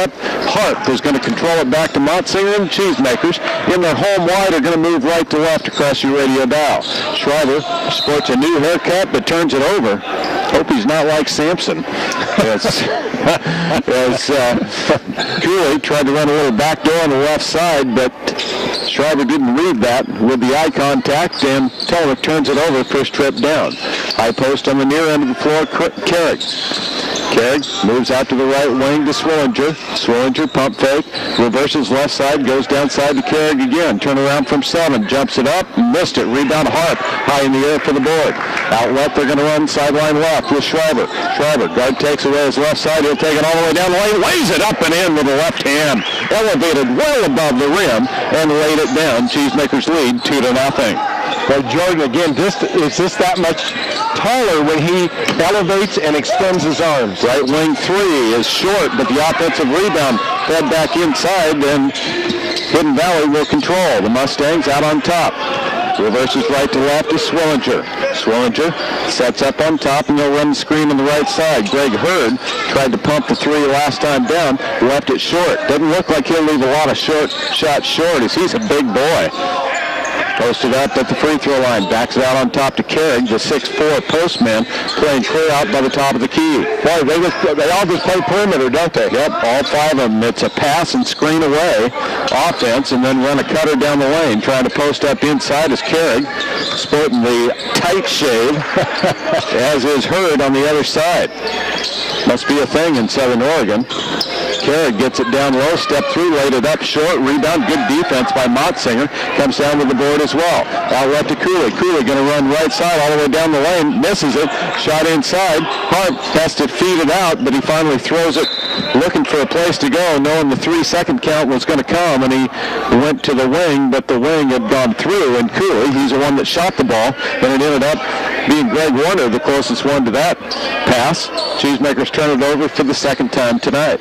up. Hart is going to control it back to Motsinger, and Cheesemakers in their home wide are going to move right to left across your radio dial. Schreiber sports a new haircut but turns it over. Hope he's not like Sampson. As Cooley tried to run a little back door on the left side, but Schreiber didn't read that with the eye contact, and Tillamook turns it over, first trip down. High post on the near end of the floor, Carrick. Carrick moves out to the right wing to Swillinger. Swillinger pump fake, reverses left side, goes downside to Carrick again. Turn around from 7, jumps it up, missed it. Rebound Harp, high in the air for the board. Outlet, they're going to run sideline left with Schreiber. Schreiber, guard takes away his left side. He'll take it all the way down the lane, lays it up and in with the left hand. Elevated well above the rim and laid it down. Cheesemakers lead 2-0. Well, Jordan, again, is this that much taller when he elevates and extends his arms? Right wing 3 is short, but the offensive rebound fed back inside, and Hidden Valley will control. The Mustangs out on top. Reverses right to left to Swillinger. Swillinger sets up on top, and he'll run the screen on the right side. Greg Hurd tried to pump the 3 last time down, left it short. Doesn't look like he'll leave a lot of shots short, as he's a big boy. Posted up at the free throw line. Backs it out on top to Carrick, the 6'4 postman, playing clear out by the top of the key. Boy, they all just play perimeter, don't they? Yep, all 5 of them. It's a pass and screen away offense, and then run a cutter down the lane. Trying to post up inside is Carrick, sporting the tight shave, as is Hurd on the other side. Must be a thing in Southern Oregon. Carrick gets it down low, step through, laid it up short, rebound, good defense by Motsinger, comes down with the board as well. Outlet to Cooley. Cooley going to run right side all the way down the lane, misses it, shot inside. Hart has to feed it out, but he finally throws it, looking for a place to go, knowing the 3-second count was going to come, and he went to the wing, but the wing had gone through, and Cooley, he's the one that shot the ball, and it ended up being Greg Warner, the closest one to that pass. Cheesemakers turn it over for the second time tonight.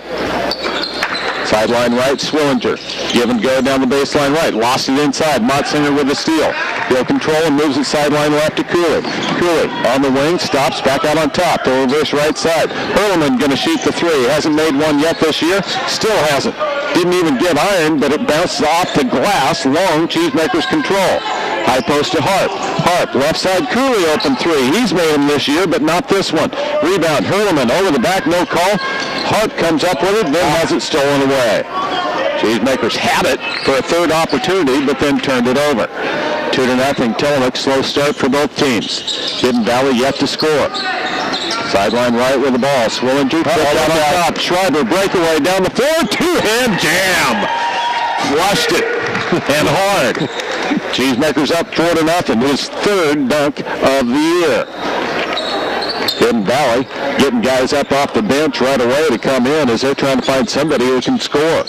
Sideline right, Swillinger. Give and go down the baseline right. Lost it inside. Motsinger with the steal. He'll control and moves it sideline left to Cooley. Cooley on the wing, stops, back out on top. The reverse right side. Hurleman going to shoot the 3. Hasn't made one yet this year. Still hasn't. Didn't even get iron, but it bounces off the glass. Long, Cheesemakers control. High post to Hart. Hart, left side, Cooley open 3. He's made them this year, but not this one. Rebound, Hurleman over the back, no call. Hart comes up with it, then has it stolen away. Cheesemakers had it for a third opportunity, but then turned it over. 2-0, Tillamook. Slow start for both teams. Hidden Valley yet to score. Sideline right with the ball. Swillinger, ball out on top. Schreiber, breakaway down the floor. 2-hand jam. Flushed it, and hard. Cheesemakers up 4-0. His third dunk of the year. Hidden Valley getting guys up off the bench right away to come in as they're trying to find somebody who can score.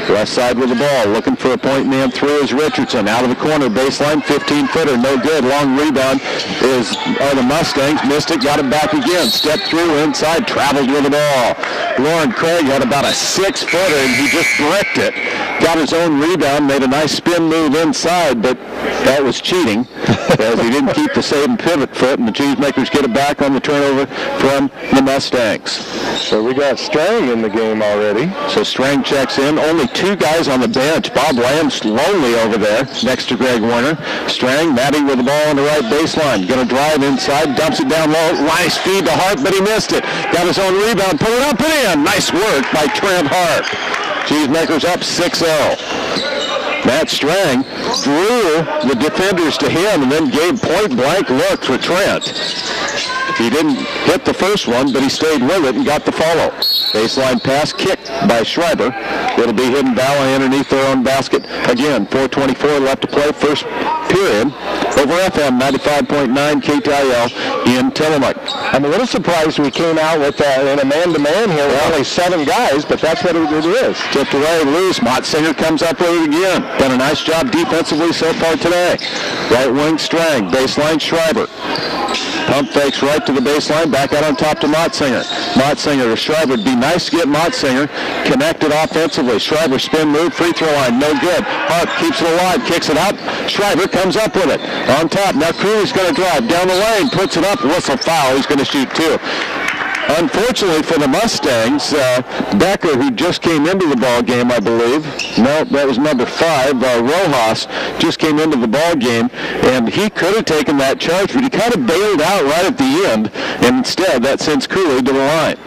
Left side with the ball, looking for a point man 3 is Richardson. Out of the corner, baseline, 15-footer, no good. Long rebound are the Mustangs. Missed it, got it back again. Step through inside, traveled with the ball. Lauren Craig had about a 6-footer, and he just bricked it. Got his own rebound, made a nice spin move inside, but that was cheating as he didn't keep the same pivot foot, and the Cheesemakers get it back on the turnover from the Mustangs. So we got Strang in the game already. So Strang checks in. Only 2 guys on the bench. Bob Lamb's lonely over there next to Greg Warner. Strang, Matty with the ball on the right baseline. Going to drive inside, dumps it down low. Nice feed to Hart, but he missed it. Got his own rebound, put it up and in. Nice work by Trent Hart. Cheesemakers up 6-0. Matt Strang drew the defenders to him and then gave point-blank look for Trent. He didn't hit the first one, but he stayed with it and got the follow. Baseline pass kicked by Schreiber. It'll be Hidden Valley underneath their own basket. Again, 4:24 left to play, first period. Over FM 95.9 KTIL in Tillamook. I'm a little surprised we came out with in a man-to-man here with only 7 guys, but that's what it is. Tipped away, loose. Motsinger comes up with it again. Done a nice job defensively so far today. Right wing Strang, baseline Schreiber. Pump fakes right to the baseline, back out on top to Motsinger. Motsinger to Schreiber. It'd be nice to get Motsinger connected offensively. Schreiber spin move, free throw line, no good. Hart keeps it alive, kicks it out. Schreiber comes up with it. On top, now Cooley's going to drive down the lane, puts it up, whistle foul. He's going to shoot 2. Unfortunately for the Mustangs, Becker, who just came into the ball game, I believe. No, that was number 5. Rojas just came into the ball game, and he could have taken that charge, but he kind of bailed out right at the end, and instead that sends Cooley to the line.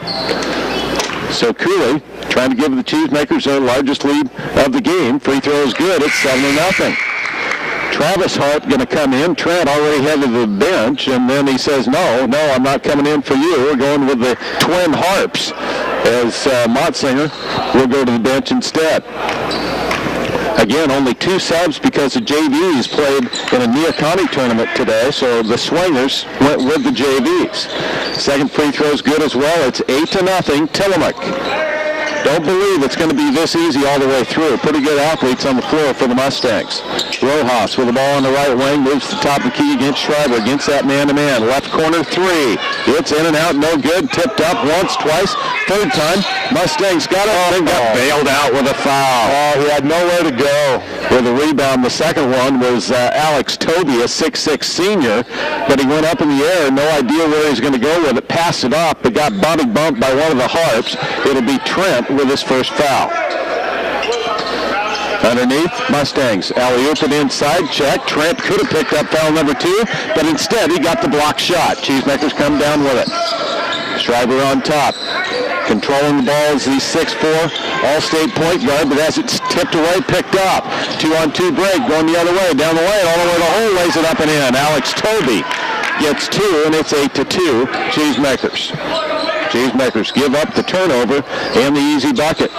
So Cooley trying to give the Cheesemakers their largest lead of the game. Free throw is good. It's 7-0. Travis Hart going to come in. Trent already headed to the bench, and then he says, no, I'm not coming in for you. We're going with the twin Harps, as Motsinger will go to the bench instead. Again, only 2 subs because the JVs played in a Neoconi tournament today, so the Swingers went with the JVs. Second free throw is good as well. It's 8-0, Tillamook. Don't believe it's going to be this easy all the way through. Pretty good athletes on the floor for the Mustangs. Rojas with the ball on the right wing, moves to the top of the key against Schreiber, against that man-to-man. Left corner 3. It's in and out, no good. Tipped up once, twice, third time. Mustangs got it. They got bailed out with a foul. Oh, he had nowhere to go. With a rebound, the second one was Alex Toby, a 6'6 senior, but he went up in the air, no idea where he's going to go with it. Passed it off, but got body bumped by one of the Harps. It'll be Trent with his first foul. Underneath, Mustangs. Alley-oop it inside, check. Trent could have picked up foul number 2, but instead he got the block shot. Cheesemakers come down with it. Schreiber on top. Controlling the ball is the 6'4 All-State point guard, but as it's tipped away, picked up. 2-on-2 break, going the other way, down the lane, all the way to the hole, lays it up and in. Alex Toby gets 2, and it's 8-2, Cheesemakers. Cheesemakers give up the turnover and the easy bucket.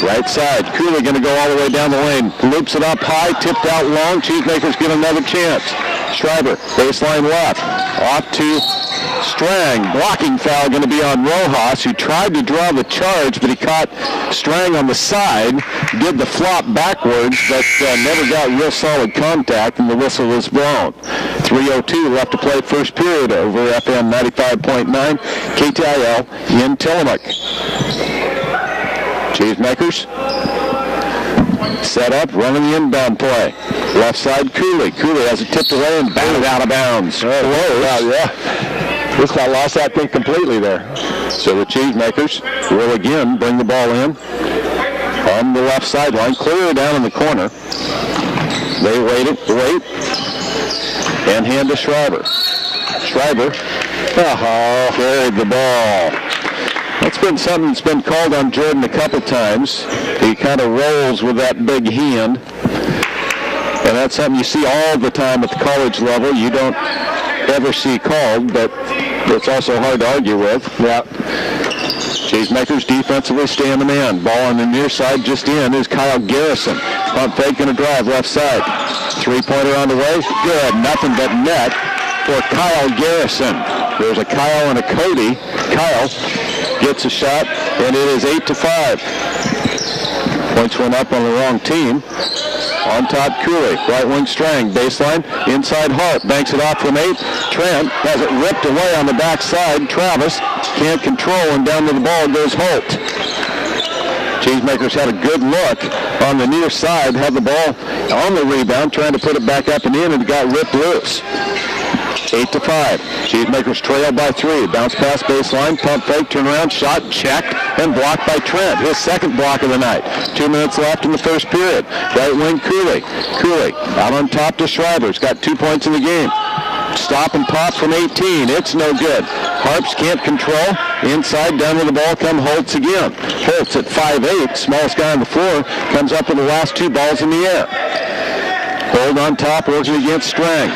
Right side, Cooley going to go all the way down the lane. Loops it up high, tipped out long. Cheesemakers get another chance. Schreiber, baseline left. Off to Strang. Blocking foul going to be on Rojas, who tried to draw the charge, but he caught Strang on the side. Did the flop backwards, but never got real solid contact, and the whistle was blown. 3:02 left to play first period over FM 95.9 KTIL in Tillamook. Cheesemakers set up, running the inbound play. Left side, Cooley. Cooley has it tipped away and batted out of bounds. Yeah. Just got lost that thing completely there. So the Cheesemakers will again bring the ball in on the left sideline, clear down in the corner. They wait, and hand to Schreiber. Schreiber carried the ball. That's been something that's been called on Jordan a couple times. He kind of rolls with that big hand. And that's something you see all the time at the college level. You don't ever see called, but it's also hard to argue with. Yeah. Cheesemakers defensively stay in the man. Ball on the near side just in is Kyle Garrison. Pump fake going to drive left side. Three-pointer on the way. Good. Nothing but net for Kyle Garrison. There's a Kyle and a Cody. Kyle gets a shot, and it is 8-5. Points went up on the wrong team. On top, Cooley. Right wing Strang. Baseline. Inside Hart. Banks it off from 8. Trent has it ripped away on the backside. Travis can't control, and down to the ball goes Holt. Cheesemakers had a good look on the near side. Had the ball on the rebound, trying to put it back up and in, and it got ripped loose. 8-5. Cheesemakers trail by 3. Bounce pass baseline, pump fake, turnaround, shot, checked, and blocked by Trent. His second block of the night. 2 minutes left in the first period. Right wing Cooley. Cooley out on top to Schreiber. He's got 2 points in the game. Stop and pop from 18. It's no good. Harps can't control. Inside, down with the ball, come Holtz again. Holtz at 5'8", smallest guy on the floor, comes up with the last 2 balls in the air. Hold on top, working against Strang.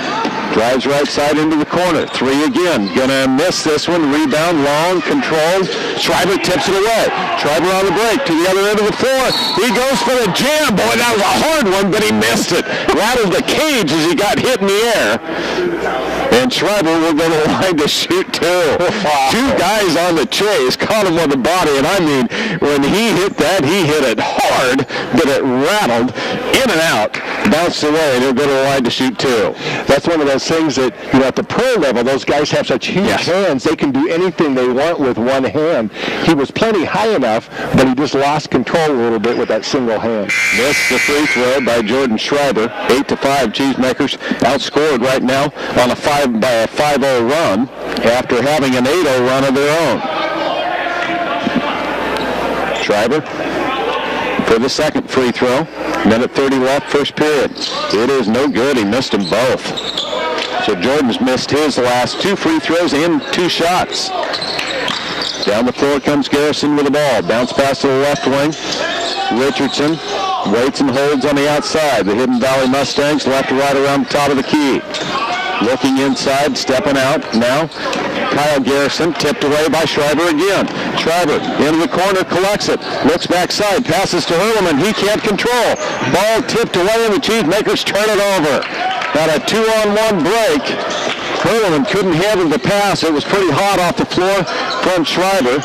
Drives right side into the corner. 3 again. Gonna miss this one. Rebound, long, controlled. Schreiber tips it away. Schreiber on the break to the other end of the floor. He goes for the jam. Boy, that was a hard one, but he missed it. Rattled the cage as he got hit in the air. And Schreiber will go to the line to shoot 2. 2 guys on the chase. Caught him on the body, and I mean, when he hit that, he hit it hard, but it rattled in and out. Bounced away, and he'll go to the line to shoot 2. That's one of those things that, you know, at the pro level, those guys have such huge hands. They can do anything they want with one hand. He was plenty high enough, but he just lost control a little bit with that single hand. Missed the free throw by Jordan Schreiber. 8-5. Cheesemakers outscored right now on a 5-0 run. after having an 8-0 run of their own. Schreiber for the second free throw. Minute 30 left, first period. It is no good. He missed them both. So Jordan's missed his last 2 free throws and 2 shots. Down the floor comes Garrison with the ball. Bounce pass to the left wing. Richardson waits and holds on the outside. The Hidden Valley Mustangs left to right around the top of the key. Looking inside, stepping out now. Kyle Garrison tipped away by Schreiber again. Schreiber into the corner, collects it. Looks backside, passes to Hurleman. He can't control. Ball tipped away and the Cheesemakers turn it over. Got a 2-on-1 break. Hurleman couldn't handle the pass. It was pretty hot off the floor from Schreiber.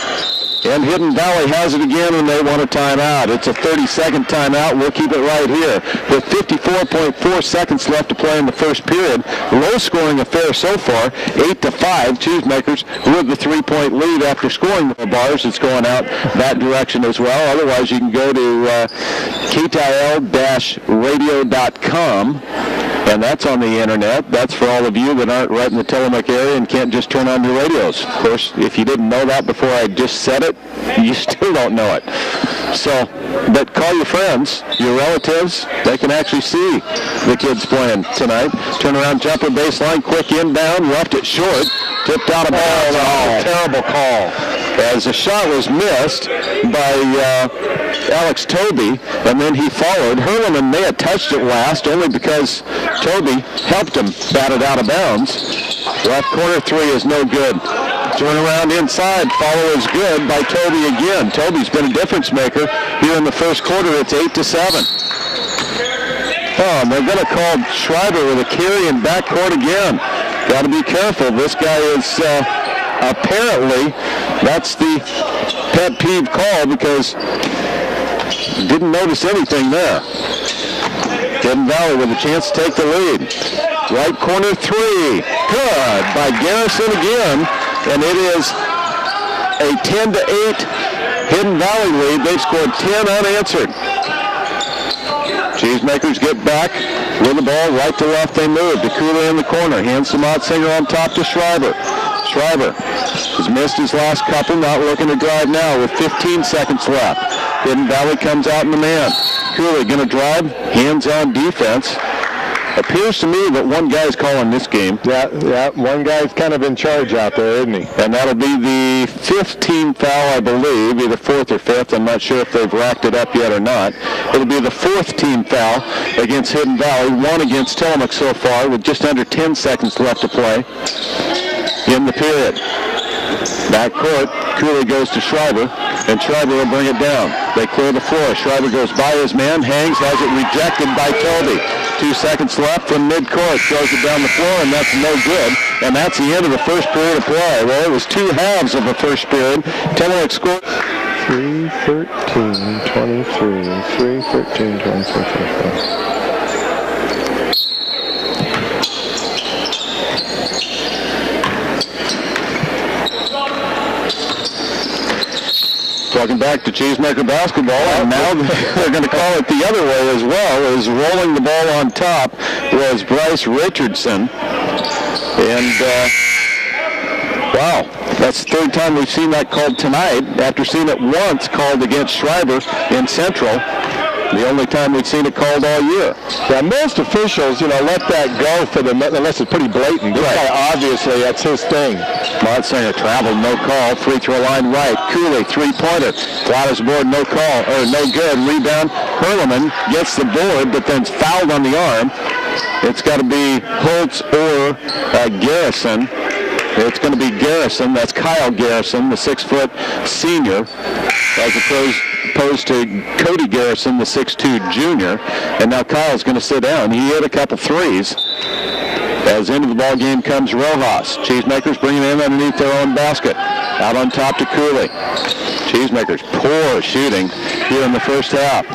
And Hidden Valley has it again when they want a timeout. It's a 30-second timeout. We'll keep it right here. With 54.4 seconds left to play in the first period. Low-scoring affair so far, 8-5. Cheesemakers with the 3-point lead after scoring the bars. It's going out that direction as well. Otherwise, you can go to KTIL-radio.com. And that's on the internet. That's for all of you that aren't right in the Tillamook area and can't just turn on your radios. Of course, if you didn't know that before I just said it, you still don't know it. So, but call your friends, your relatives. They can actually see the kids playing tonight. Turnaround jumper, baseline, quick inbound, left it short, tipped out of bounds. Oh, terrible call. As the shot was missed by Alex Toby, and then he followed. Hurleman may have touched it last only because Toby helped him bat it out of bounds. Left corner 3 is no good. Turn around inside, follow is good by Toby again. Toby's been a difference maker here in the first quarter. It's 8-7. Oh, and they're going to call Schreiber with a carry in backcourt again. Got to be careful. This guy is apparently, that's the pet peeve call because didn't notice anything there. Hidden Valley with a chance to take the lead. Right corner 3. Good by Garrison again. And it is a 10-8 Hidden Valley lead. They've scored 10 unanswered. Cheesemakers get back with the ball. Right to left they move. DeCooler in the corner. Hands to Motsinger on top to Schreiber. Schreiber has missed his last couple. Not looking to drive now with 15 seconds left. Hidden Valley comes out in the man. Cooley going to drive. Hands on defense. Appears to me that one guy's calling this game. Yeah, one guy's kind of in charge out there, isn't he? And that'll be the 15th foul, I believe, either 4th or 5th. I'm not sure if they've racked it up yet or not. It'll be the 4th team foul against Hidden Valley, 1 against Tillamook so far, with just under 10 seconds left to play in the period. Backcourt, Cooley goes to Schreiber, and Schreiber will bring it down. They clear the floor. Schreiber goes by his man, hangs, has it rejected by Toby. 2 seconds left from midcourt, throws it down the floor, and that's no good. And that's the end of the first period of play. Well, it was 2 halves of the first period. Tillamook scored 3-13-23, 3-13-23. Welcome back to Cheesemaker Basketball, and now they're going to call it the other way as well, as rolling the ball on top was Bryce Richardson. And, wow, that's the 3rd time we've seen that called tonight, after seeing it once called against Schreiber in Central. The only time we've seen it called all year. Yeah, most officials, let that go for the unless it's pretty blatant. This guy, obviously, that's his thing. Motsinger traveled, no call. Free throw line right. Cooley, 3-pointer. Flat as board, no call, or no good. Rebound. Hurleman gets the board, but then fouled on the arm. It's got to be Holtz or Garrison. It's going to be Garrison. That's Kyle Garrison, the 6-foot senior, as opposed to Cody Garrison, the 6'2 junior. And now Kyle's going to sit down. He hit a couple threes. As into the ball game comes Rojas. Cheesemakers bringing it in underneath their own basket. Out on top to Cooley. Cheesemakers poor shooting here in the first half.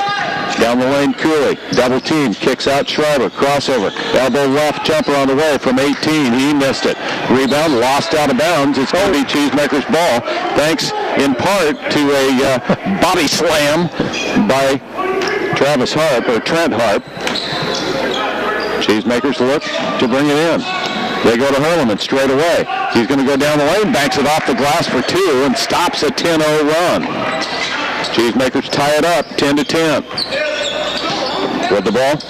Down the lane, Cooley. Double team. Kicks out Schreiber. Crossover. Elbow left. Jumper on the way from 18. He missed it. Rebound. Lost out of bounds. It's going to be Cheesemakers' ball. Thanks in part to a body slam by Trent Harp. Cheesemakers look to bring it in. They go to Hurleman straight away. He's going to go down the lane, banks it off the glass for 2, and stops a 10-0 run. Cheesemakers tie it up, 10-10. With the ball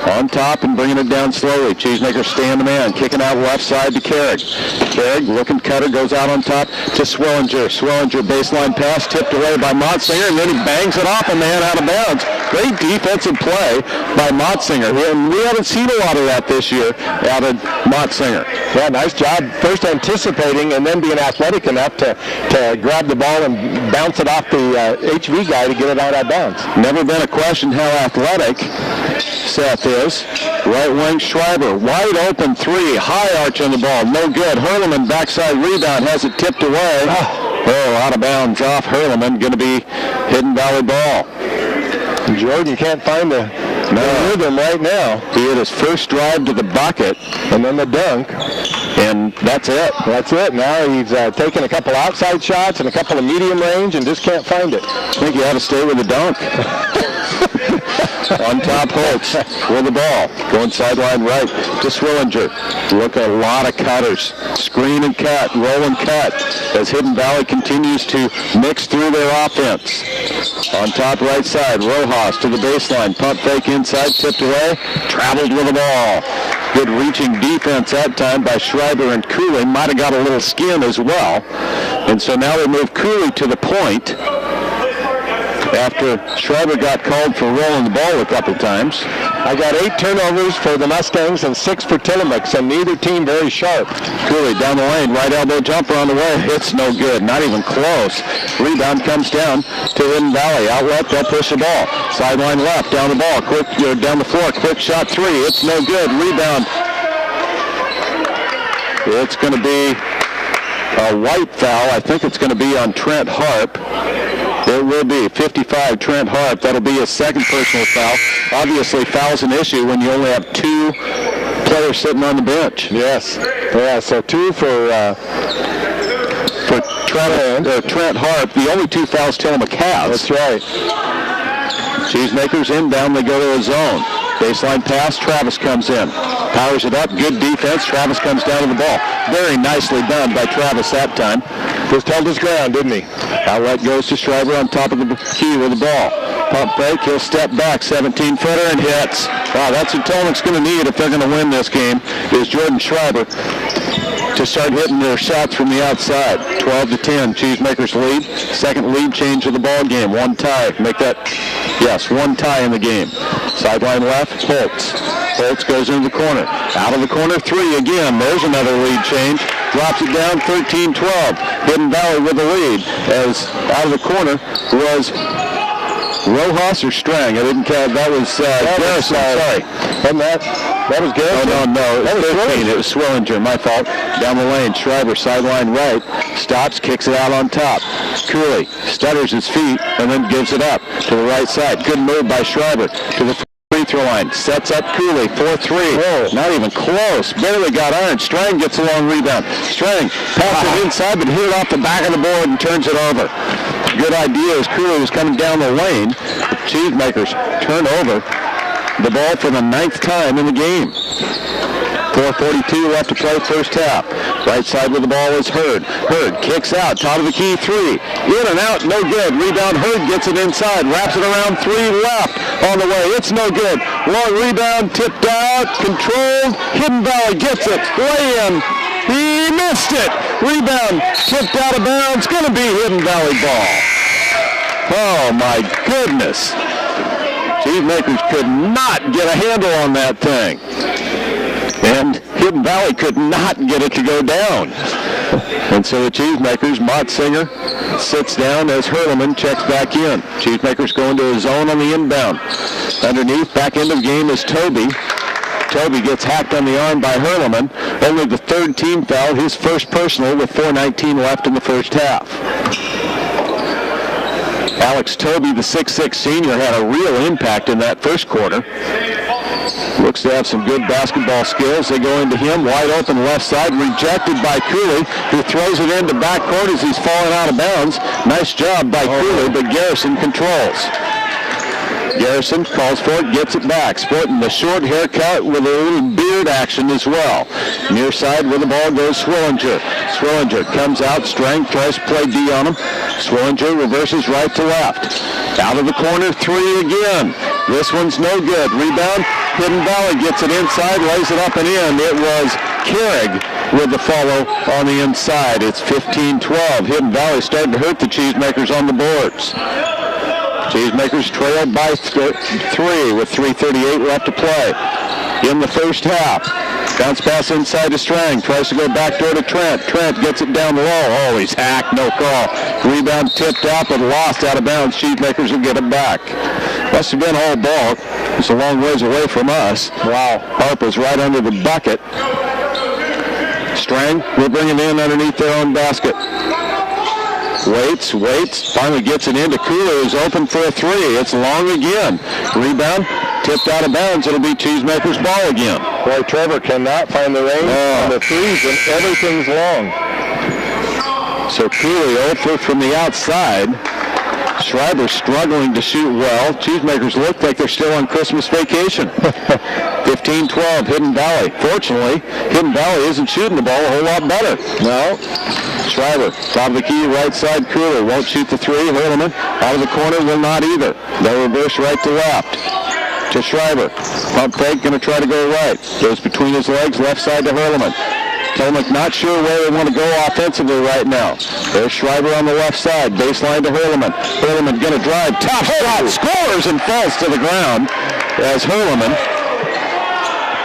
on top and bringing it down slowly. Cheesemakers staying the man, kicking out left side to Carrick. Carrick, looking cutter, goes out on top to Swellinger. Swellinger, baseline pass, tipped away by Motsinger, and then he bangs it off a man out of bounds. Great defensive play by Motsinger. And we haven't seen a lot of that this year out of Motsinger. Yeah, nice job. First anticipating and then being athletic enough to grab the ball and bounce it off the HV guy to get it out of bounds. Never been a question how athletic Seth is. Right wing Schreiber, wide open 3, high arch on the ball, no good. Hurleman backside rebound, has it tipped away. Oh, out of bounds off Hurleman, going to be Hidden Valley ball. Jordan can't find the rhythm right now. He had his first drive to the bucket, and then the dunk. And that's it. That's it. Now he's taking a couple outside shots and a couple of medium range and just can't find it. I think you ought to stay with the dunk. On top, Holtz with the ball. Going sideline right to Swillinger. Look at a lot of cutters. Screen and cut, roll and cut as Hidden Valley continues to mix through their offense. On top right side, Rojas to the baseline. Pump fake inside, tipped away. Traveled with the ball. Good reaching defense that time by Schreiber and Cooley. Might have got a little skin as well. And so now they move Cooley to the point after Schreiber got called for rolling the ball a couple times. I got 8 turnovers for the Mustangs and 6 for Tillamook, so neither team very sharp. Cooley down the lane, right elbow jumper on the way. It's no good, not even close. Rebound comes down to Hidden Valley. Outlet, they'll push the ball. Sideline left, down the ball, down the floor, quick shot 3. It's no good. Rebound. It's going to be a white foul. I think it's going to be on Trent Harp. It will be 55, Trent Harp. That'll be his second personal foul. Obviously, foul's an issue when you only have 2 players sitting on the bench. Yes. Yeah, so 2 for Trent Harp. The only 2 fouls Tillamook has. That's right. Cheesemakers inbound, they go to a zone. Baseline pass, Travis comes in. Powers it up, good defense. Travis comes down to the ball. Very nicely done by Travis that time. Just held his ground, didn't he? Outlet goes to Schreiber on top of the key with the ball. Pump fake, he'll step back, 17-footer, and hits. Wow, that's what Tillamook's going to need if they're going to win this game, is Jordan Schreiber to start hitting their shots from the outside. 12-10, Cheesemakers lead. Second lead change of the ball game. 1 tie. Make that, yes, 1 tie in the game. Sideline left, Holtz. Holtz goes into the corner. Out of the corner, 3 again. There's another lead change. Drops it down, 13-12. Hidden Valley with the lead. As out of the corner was Rojas or Strang. I didn't count. That was Garrison. Sorry. That was Garrison. No. That was 13. It was Swillinger. My fault. Down the lane. Schreiber, sideline right. Stops, kicks it out on top. Cooley stutters his feet and then gives it up to the right side. Good move by Schreiber to the free throw line. Sets up Cooley. 4-3. Not even close. Barely got iron. Strang gets a long rebound. Strang passes it inside, but hit it off the back of the board and turns it over. Good idea as Cooley was coming down the lane. The Cheesemakers turn over the ball for the 9th time in the game. 4:42 left to play first half. Right side with the ball is Hurd. Hurd kicks out, top of the key, 3. In and out, no good. Rebound, Hurd gets it inside, wraps it around, 3 left on the way. It's no good. Long rebound, tipped out, controlled. Hidden Valley gets it. Lay in. He missed it. Rebound, tipped out of bounds. Going to be Hidden Valley ball. Oh, my goodness. Cheesemakers could not get a handle on that thing. And Hidden Valley could not get it to go down. And so the Cheesemakers, Motsinger sits down as Hurleman checks back in. Cheesemakers go into a zone on the inbound. Underneath, back end of the game is Toby. Toby gets hacked on the arm by Hurleman. Only the 3rd team foul, his first personal with 4:19 left in the first half. Alex Toby, the 6'6 senior, had a real impact in that first quarter. Looks to have some good basketball skills. They go into him, wide open left side, rejected by Cooley, who throws it into backcourt as he's falling out of bounds. Nice job by Cooley, but Garrison controls. Garrison calls for it, gets it back. Sporting the short haircut with a little beard action as well. Near side with the ball goes Swillinger. Swillinger comes out, strength, tries to play D on him. Swillinger reverses right to left. Out of the corner, three again. This one's no good. Rebound. Hidden Valley gets it inside, lays it up and in. It was Carrig with the follow on the inside. It's 15-12. Hidden Valley starting to hurt the Cheesemakers on the boards. Cheesemakers trailed by 3 with 3:38 left to play in the first half. Bounce pass inside to Strang. Tries to go backdoor to Trent. Trent gets it down low. Oh, he's hacked. No call. Rebound tipped up and lost out of bounds. Cheesemakers will get it back. Must have been all ball. It's a long ways away from us. Wow. Harper's right under the bucket. Strang will bring it in underneath their own basket. Waits, finally gets it into Cooler, who's open for a three. It's long again. Rebound, tipped out of bounds. It'll be Cheesemakers' ball again. Boy, Trevor cannot find the range on the threes, and everything's long. So Cooley over from the outside. Schreiber struggling to shoot well. Cheesemakers look like they're still on Christmas vacation. 15-12, Hidden Valley. Fortunately, Hidden Valley isn't shooting the ball a whole lot better. No. Schreiber, top of the key, right side, Cooler. Won't shoot the three. Hurleman out of the corner, will not either. They'll reverse right to left. To Schreiber. Pump fake, going to try to go right. Goes between his legs, left side to Hurleman. Tillamook not sure where they want to go offensively right now. There's Schreiber on the left side. Baseline to Hurleman. Hurleman going to drive. Top shot. Scores and falls to the ground as Hurleman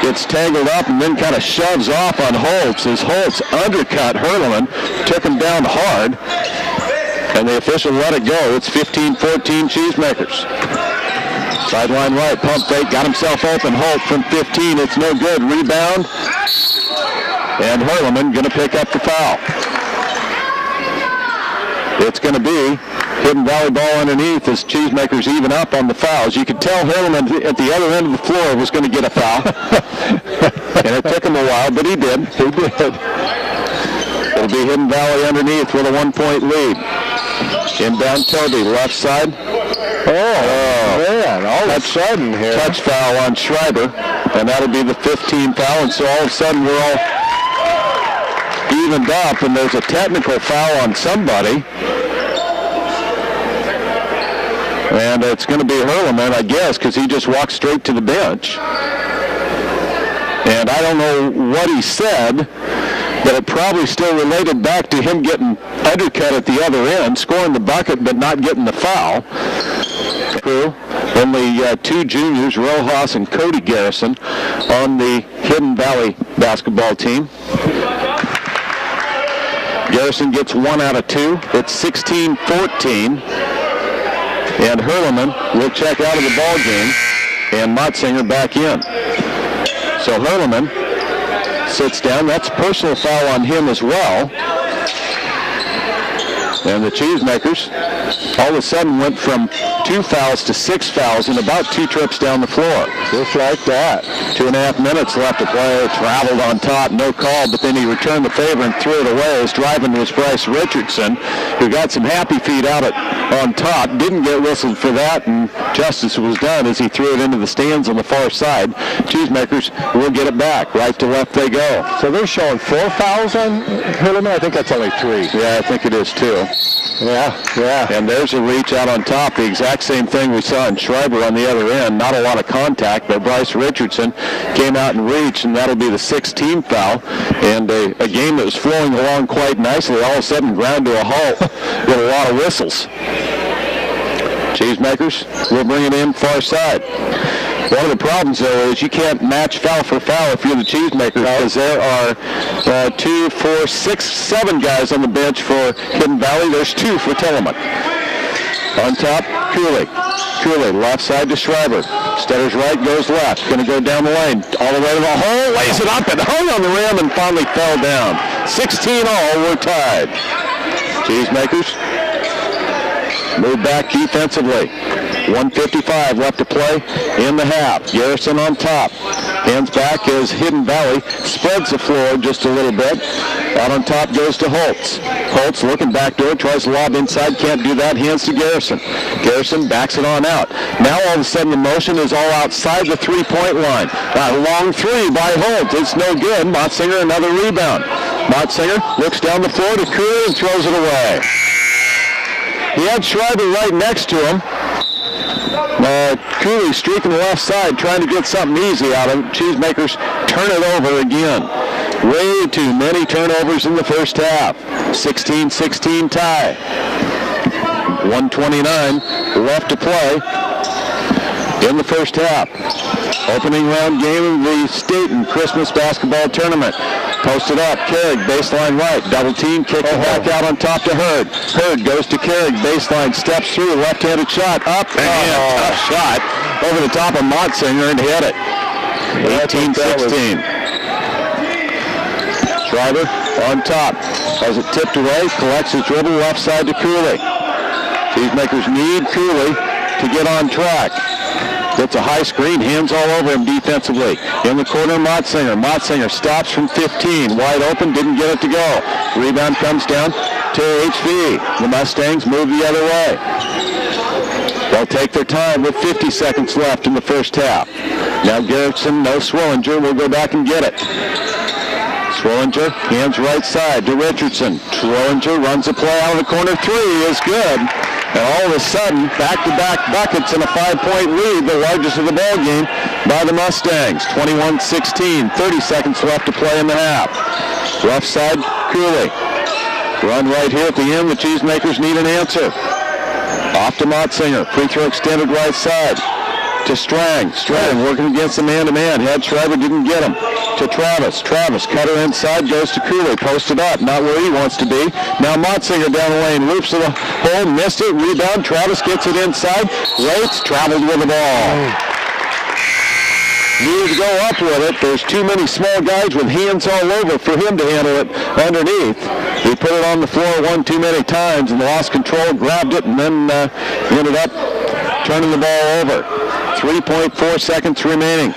gets tangled up and then kind of shoves off on Holtz as Holtz undercut Hurleman. Took him down hard. And the official let it go. It's 15-14 Cheesemakers. Sideline right. Pump fake. Got himself open. Holt from 15. It's no good. Rebound. And Hurleman going to pick up the foul. It's going to be Hidden Valley ball underneath as Cheesemakers even up on the fouls. You could tell Hurleman at the other end of the floor was going to get a foul. And it took him a while, but he did. He did. It'll be Hidden Valley underneath with a 1-point lead. Inbound Toby, left side. Man, all of a sudden here. Touch foul on Schreiber, and that'll be the 15th foul, and so all of a sudden we're all evened up, and there's a technical foul on somebody. And it's going to be Hurleman, I guess, because he just walked straight to the bench. And I don't know what he said, but it probably still related back to him getting undercut at the other end, scoring the bucket but not getting the foul. Only two juniors, Rojas and Cody Garrison, on the Hidden Valley basketball team. Garrison gets 1 out of 2. It's 16-14. And Hurleman will check out of the ball game, and Motzinger back in. So Hurleman sits down. That's a personal foul on him as well. And the Cheesemakers all of a sudden went from 2 fouls to 6 fouls in about 2 trips down the floor. Just like that. 2.5 minutes left to play. Traveled on top, no call, but then he returned the favor and threw it away. His driving was Bryce Richardson, who got some happy feet out on top. Didn't get whistled for that, and justice was done as he threw it into the stands on the far side. Cheesemakers will get it back. Right to left they go. So they're showing 4 fouls on Hurleman? I think that's only 3. Yeah, I think it is 2. Yeah. And there's a reach out on top. The exact same thing we saw in Schreiber on the other end. Not a lot of contact, but Bryce Richardson came out and reached, and that'll be the 16th foul. And a game that was flowing along quite nicely all of a sudden ground to a halt with a lot of whistles. Cheesemakers will bring it in far side. One of the problems, though, is you can't match foul for foul if you're the Cheesemakers, because there are 2, 4, 6, 7 guys on the bench for Hidden Valley. There's 2 for Tillamook. On top, Cooley, left side to Schreiber. Stutters right, goes left. Going to go down the lane, all the way to the hole, lays it up and hung on the rim and finally fell down. 16 all, we're tied. Cheesemakers move back defensively. 1:55 left to play in the half. Garrison on top. Hands back as Hidden Valley spreads the floor just a little bit. Out on top goes to Holtz. Holtz looking backdoor, tries to lob inside, can't do that, hands to Garrison. Garrison backs it on out. Now all of a sudden the motion is all outside the three-point line. A long three by Holtz. It's no good. Motzinger another rebound. Motzinger looks down the floor to Cooley and throws it away. He had Schreiber right next to him. Cooley streaking the left side, trying to get something easy out of it. Cheesemakers turn it over again. Way too many turnovers in the first half. 16-16 tie. 1:29 left to play in the first half. Opening round game of the Stayton Christmas Basketball Tournament. Posted up, Carrig, baseline right, double team, kick it back out on top to Hurd. Hurd goes to Carrig, baseline, steps through, left-handed shot, up, and tough shot over the top of Motzinger and hit it. 18-16. Schreiber on top, has it tipped away, collects his dribble, left side to Cooley. Cheesemakers need Cooley to get on track. Gets a high screen, hands all over him defensively. In the corner, Motzinger. Motzinger stops from 15. Wide open, didn't get it to go. Rebound comes down to HV. The Mustangs move the other way. They'll take their time with 50 seconds left in the first half. Now Garrison, no Swillinger, will go back and get it. Swillinger, hands right side to Richardson. Swillinger runs a play out of the corner. Three is good. And all of a sudden, back-to-back buckets and a 5-point lead, the largest of the ball game by the Mustangs. 21-16, 30 seconds left to play in the half. Left side, Cooley. Run right here at the end. The Cheesemakers need an answer. Off to Motzinger. Free throw extended right side. To Strang. Strang working against the man-to-man. Had Schreiber, didn't get him. To Travis. Travis, cutter inside, goes to Cooley. Posted up, not where he wants to be. Now Motzinger down the lane, loops to the hole, missed it, rebound. Travis gets it inside. Waits, travels with the ball. Needs to go up with it. There's too many small guys with hands all over for him to handle it underneath. He put it on the floor one too many times and lost control, grabbed it, and then ended up turning the ball over. 3.4 seconds remaining.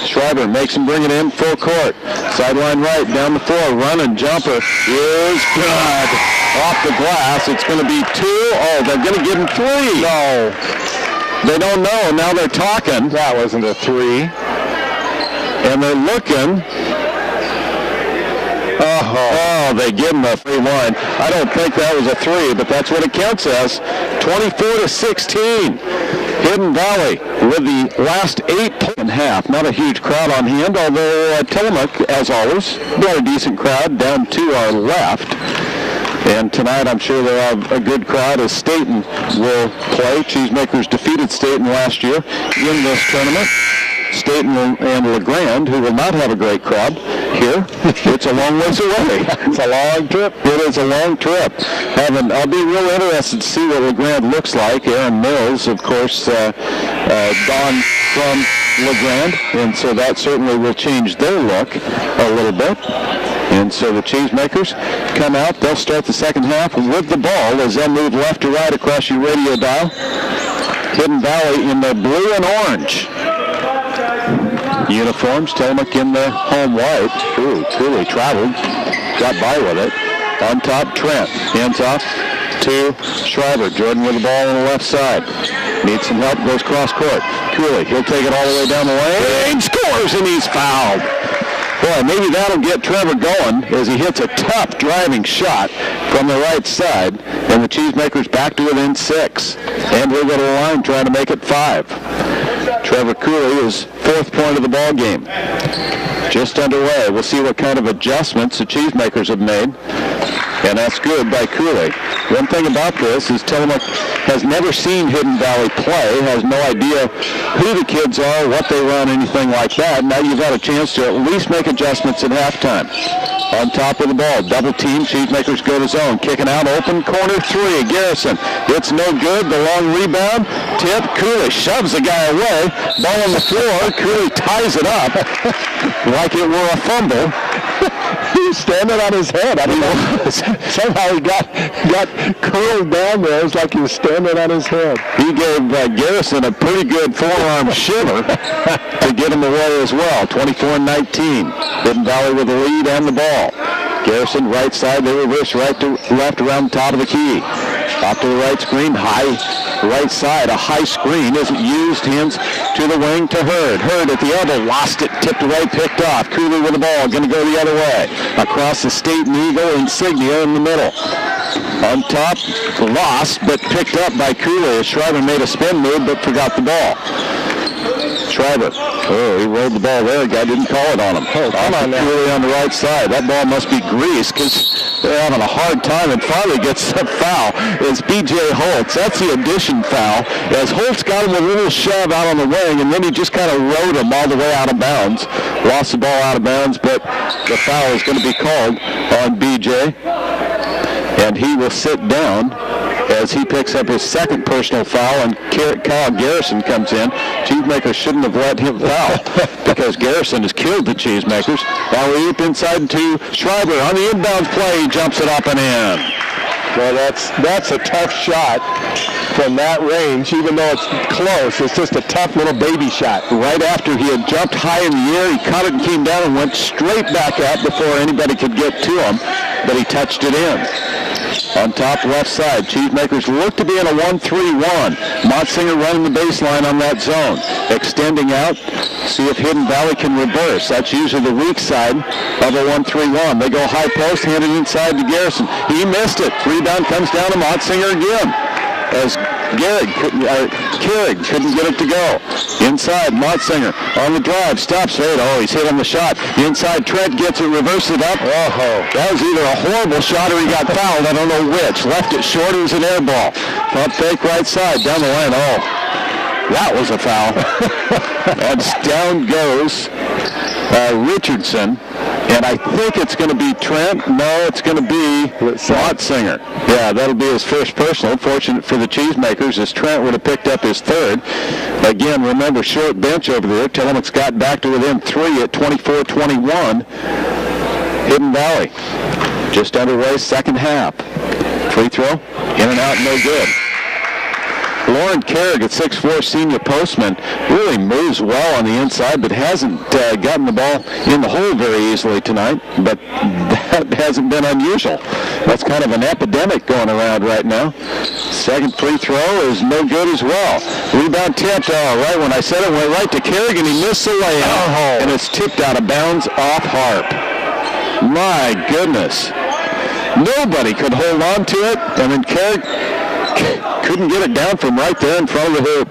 Schreiber makes him bring it in full court. Sideline right, down the floor, running jumper is good. Off the glass, it's going to be two. Oh, they're going to give him three. No. They don't know, now they're talking. That wasn't a three. And they're looking. Oh, they give him a free line. I don't think that was a three, but that's what it counts as. 24-16. Hidden Valley with the last 8 and half. Not a huge crowd on hand, although Tillamook, as always, got a decent crowd down to our left. And tonight I'm sure they'll have a good crowd as Stayton will play. Cheesemakers defeated Stayton last year in this tournament. Stayton and LeGrand, who will not have a great crowd here. It's a long ways away. It's a long trip. It is a long trip. I'll be real interested to see what LeGrand looks like. Aaron Mills, of course, gone from LeGrand, and so that certainly will change their look a little bit. And so the Cheesemakers come out. They'll start the second half with the ball as they'll move left to right across your radio dial. Hidden Valley in the blue and orange uniforms. Tillamook in the home white. Ooh, Cooley traveled. Got by with it. On top, Trent. Hands off to Schreiber. Jordan with the ball on the left side. Needs some help. Goes cross court. Cooley, he'll take it all the way down the lane. Scores, and he's fouled. Boy, maybe that'll get Trevor going as he hits a tough driving shot from the right side. And the Cheesemakers back to within 6. And we'll go to the line trying to make it 5. Trevor Cooley is 4th point of the ball game. Just underway. We'll see what kind of adjustments the Cheesemakers have made. And that's good by Cooley. One thing about this is Tillamook has never seen Hidden Valley play, has no idea who the kids are, what they run, anything like that. Now you've got a chance to at least make adjustments at halftime. On top of the ball, double team, Cheesemakers go to zone. Kicking out, open corner 3, Garrison. It's no good, the long rebound. Tip, Cooley shoves the guy away. Ball on the floor, Cooley ties it up like it were a fumble. was standing on his head. I don't know. Somehow he got curled down there. It was like he was standing on his head. He gave Garrison a pretty good forearm shiver to get him away as well. 24-19. Hidden Valley with the lead and the ball. Garrison right side, they reverse right to left around the top of the key. Off to the right screen, high right side, a high screen isn't used, hands to the wing to Hurd. Hurd at the elbow, lost it, tipped away, picked off. Cooley with the ball, going to go the other way. Across the Stayton Eagle, Insignia in the middle. On top, lost, but picked up by Cooley. Schreiber made a spin move, but forgot the ball. Schreiber. Oh, he rolled the ball there. Guy didn't call it on him. Oh, come on now. Cooley on the right side. That ball must be greased because they're having a hard time, and finally gets a foul. It's B.J. Holtz. That's the addition foul. As Holtz got him with a little shove out on the wing, and then he just kind of rode him all the way out of bounds. Lost the ball out of bounds, but the foul is going to be called on B.J., and he will sit down as he picks up his second personal foul, and Kyle Garrison comes in. Cheesemakers shouldn't have let him foul because Garrison has killed the Cheesemakers. Now we up inside to Schreiber on the inbounds play. He jumps it up and in. Well, that's a tough shot from that range, even though it's close. It's just a tough little baby shot. Right after he had jumped high in the air, he caught it and came down and went straight back up before anybody could get to him, but he touched it in. On top left side, Cheesemakers look to be in a 1-3-1. Motsinger running the baseline on that zone. Extending out, see if Hidden Valley can reverse. That's usually the weak side of a 1-3-1. They go high post, handed inside to Garrison. He missed it. Rebound comes down to Motsinger again. As Carrig couldn't get it to go. Inside, Motsinger on the drive, stops it. Oh, he's hit on the shot. Inside, Trent gets it, reverses it up. Oh, that was either a horrible shot or he got fouled. I don't know which. Left it short. It was an air ball. Pump fake right side, down the lane. Oh, that was a foul. And down goes Richardson. And I think it's going to be Trent. No, it's going to be Motsinger. Yeah, that'll be his first personal. Fortunate for the Cheesemakers as Trent would have picked up his third. Again, remember, short bench over there. Tillamook's got back to within 3 at 24-21. Hidden Valley just underway, second half. Free throw, in and out, no good. Lauren Carrig at 6'4", senior postman, really moves well on the inside, but hasn't gotten the ball in the hole very easily tonight. But that hasn't been unusual. That's kind of an epidemic going around right now. Second free throw is no good as well. Rebound tipped. Right when I said it, went right to Carrig, and he missed the layup. And it's tipped out of bounds off Harp. My goodness. Nobody could hold on to it, and then Carrig couldn't get it down from right there in front of the hoop.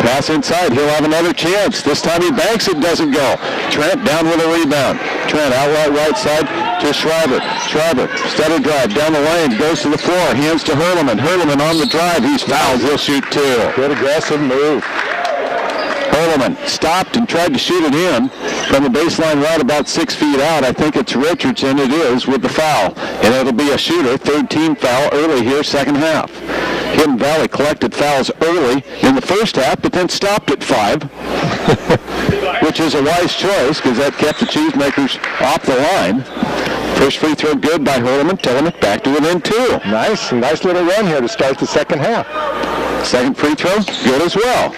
Pass inside. He'll have another chance. This time he banks it, doesn't go. Trent down with a rebound. Trent outright right side to Schreiber. Schreiber, stutter drive down the lane, goes to the floor, hands to Hurleman. Hurleman on the drive. He's fouled. He'll shoot two. Good aggressive move. Hurleman stopped and tried to shoot it in from the baseline right about 6 feet out. I think it's Richardson. It is with the foul. And it'll be a shooter. Third team foul early here, second half. Hidden Valley collected fouls early in the first half, but then stopped at 5, which is a wise choice because that kept the Cheesemakers off the line. First free throw good by Hurleman. Tillamook back to within 2. Nice little run here to start the second half. Second free throw good as well.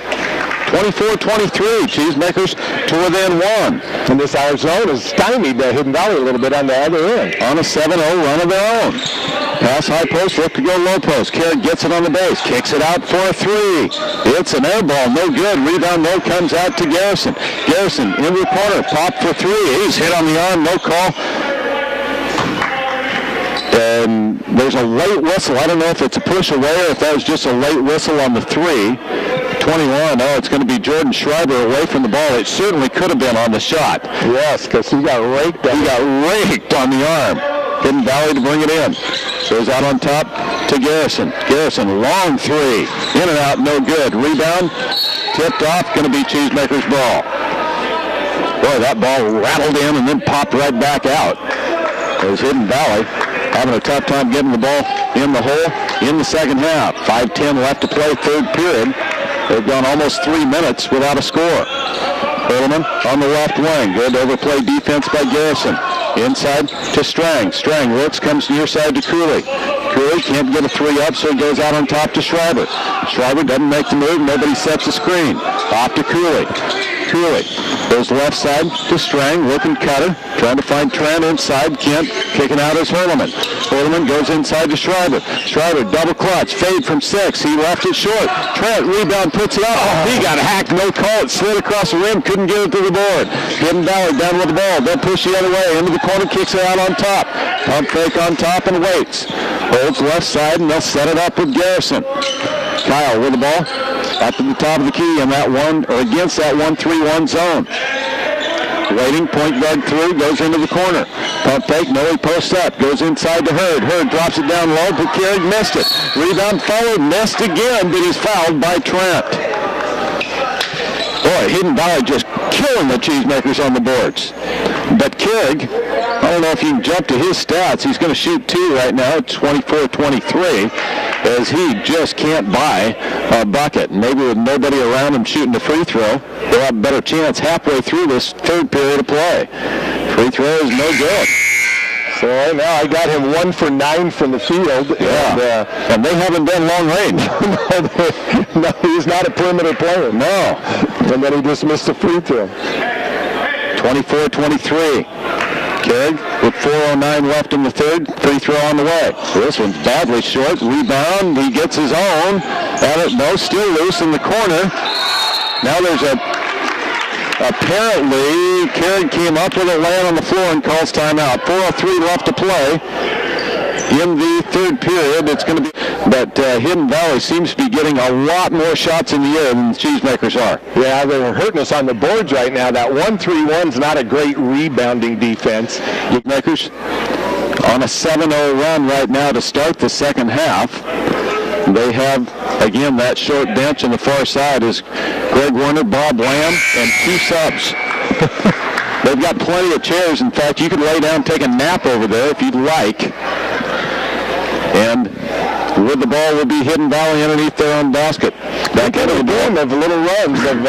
24-23, Cheesemakers to within 1. And this our zone has stymied Hidden Valley a little bit on the other end. On a 7-0 run of their own. Pass high post, look to go low post. Carrig gets it on the base, kicks it out for a 3. It's an air ball, no good. Rebound, no, comes out to Garrison. Garrison in the corner, pop for 3. He's hit on the arm, no call. And there's a late whistle. I don't know if it's a push away or if that was just a late whistle on the 3. 21. Oh, it's going to be Jordan Schreiber away from the ball. It certainly could have been on the shot. Yes, because he got raked. He got raked on the arm. Hidden Valley to bring it in. Goes out on top to Garrison. Garrison, long 3. In and out, no good. Rebound, tipped off, going to be Cheesemakers' ball. Boy, that ball rattled in and then popped right back out. It was Hidden Valley having a tough time getting the ball in the hole in the second half. 5:10 left to play, third period. They've gone almost 3 minutes without a score. Hurleman on the left wing. Good overplay defense by Garrison. Inside to Strang. Strang looks, comes near side to Cooley. Cooley can't get a three up, so he goes out on top to Schreiber. Schreiber doesn't make the move. Nobody sets the screen. Off to Cooley. Cooley goes left side to Strang, looking cutter, trying to find Trent inside. Kent kicking out as Hurleman. Hurleman goes inside to Schreiber. Schreiber double clutch, fade from 6. He left it short. Trent rebound, puts it up. Oh, he got hacked, no call. It slid across the rim, couldn't get it to the board. Hidden Valley down with the ball. They'll push the other way into the corner, kicks it out on top. Pump fake on top and waits. Holds left side and they'll set it up with Garrison. Kyle with the ball up to the top of the key in that one, or against that 1-3-1 zone. Waiting, point guard through, goes into the corner. Pump fake, no, he posts up, goes inside to Hurd. Hurd drops it down low, but Carrick missed it. Rebound followed, missed again, but he's fouled by Trent. Boy, Hidden Valley just killing the Cheesemakers on the boards. But Carrick, I don't know if you can jump to his stats. He's going to shoot 2 right now, 24-23, as he just can't buy a bucket. Maybe with nobody around him shooting the free throw, they'll have a better chance halfway through this third period of play. Free throw is no good. So right now I got him 1 for 9 from the field. Yeah. And they haven't done long range. No, he's not a perimeter player. No. And then he just missed a free throw. 24-23. Carrick with 4:09 left in the third. Free throw on the way. This one's badly short. Rebound. He gets his own. No, still loose in the corner. Now there's apparently Carrick came up with it, land on the floor, and calls timeout. 4:03 left to play in the third period. It's going to be, but Hidden Valley seems to be getting a lot more shots in the air than the Cheesemakers are. Yeah, they're hurting us on the boards right now. That 1-3-1's not a great rebounding defense. Cheesemakers on a 7-0 run right now to start the second half. They have, again, that short bench on the far side is Greg Warner, Bob Lamb, and 2 subs. They've got plenty of chairs. In fact, you could lay down and take a nap over there if you'd like. And with the ball will be Hidden Valley underneath their own basket. Back into the game of little runs, of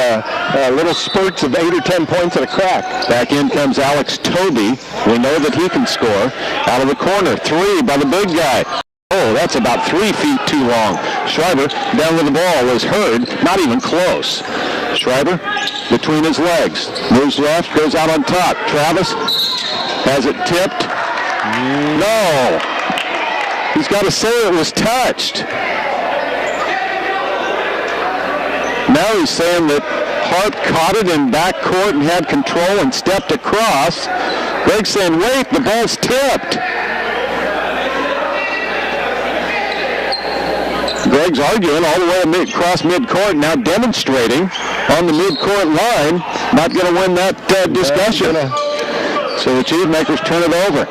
little spurts of 8 or 10 points at a crack. Back in comes Alex Toby. We know that he can score. Out of the corner, 3 by the big guy. Oh, that's about 3 feet too long. Schreiber down with the ball is Hurd, not even close. Schreiber between his legs, moves left, goes out on top. Travis has it tipped. No. He's got to say it was touched. Now he's saying that Hart caught it in backcourt and had control and stepped across. Greg's saying, wait, the ball's tipped. Greg's arguing all the way across midcourt, now demonstrating on the midcourt line. Not going to win that discussion. So the Cheesemakers turn it over.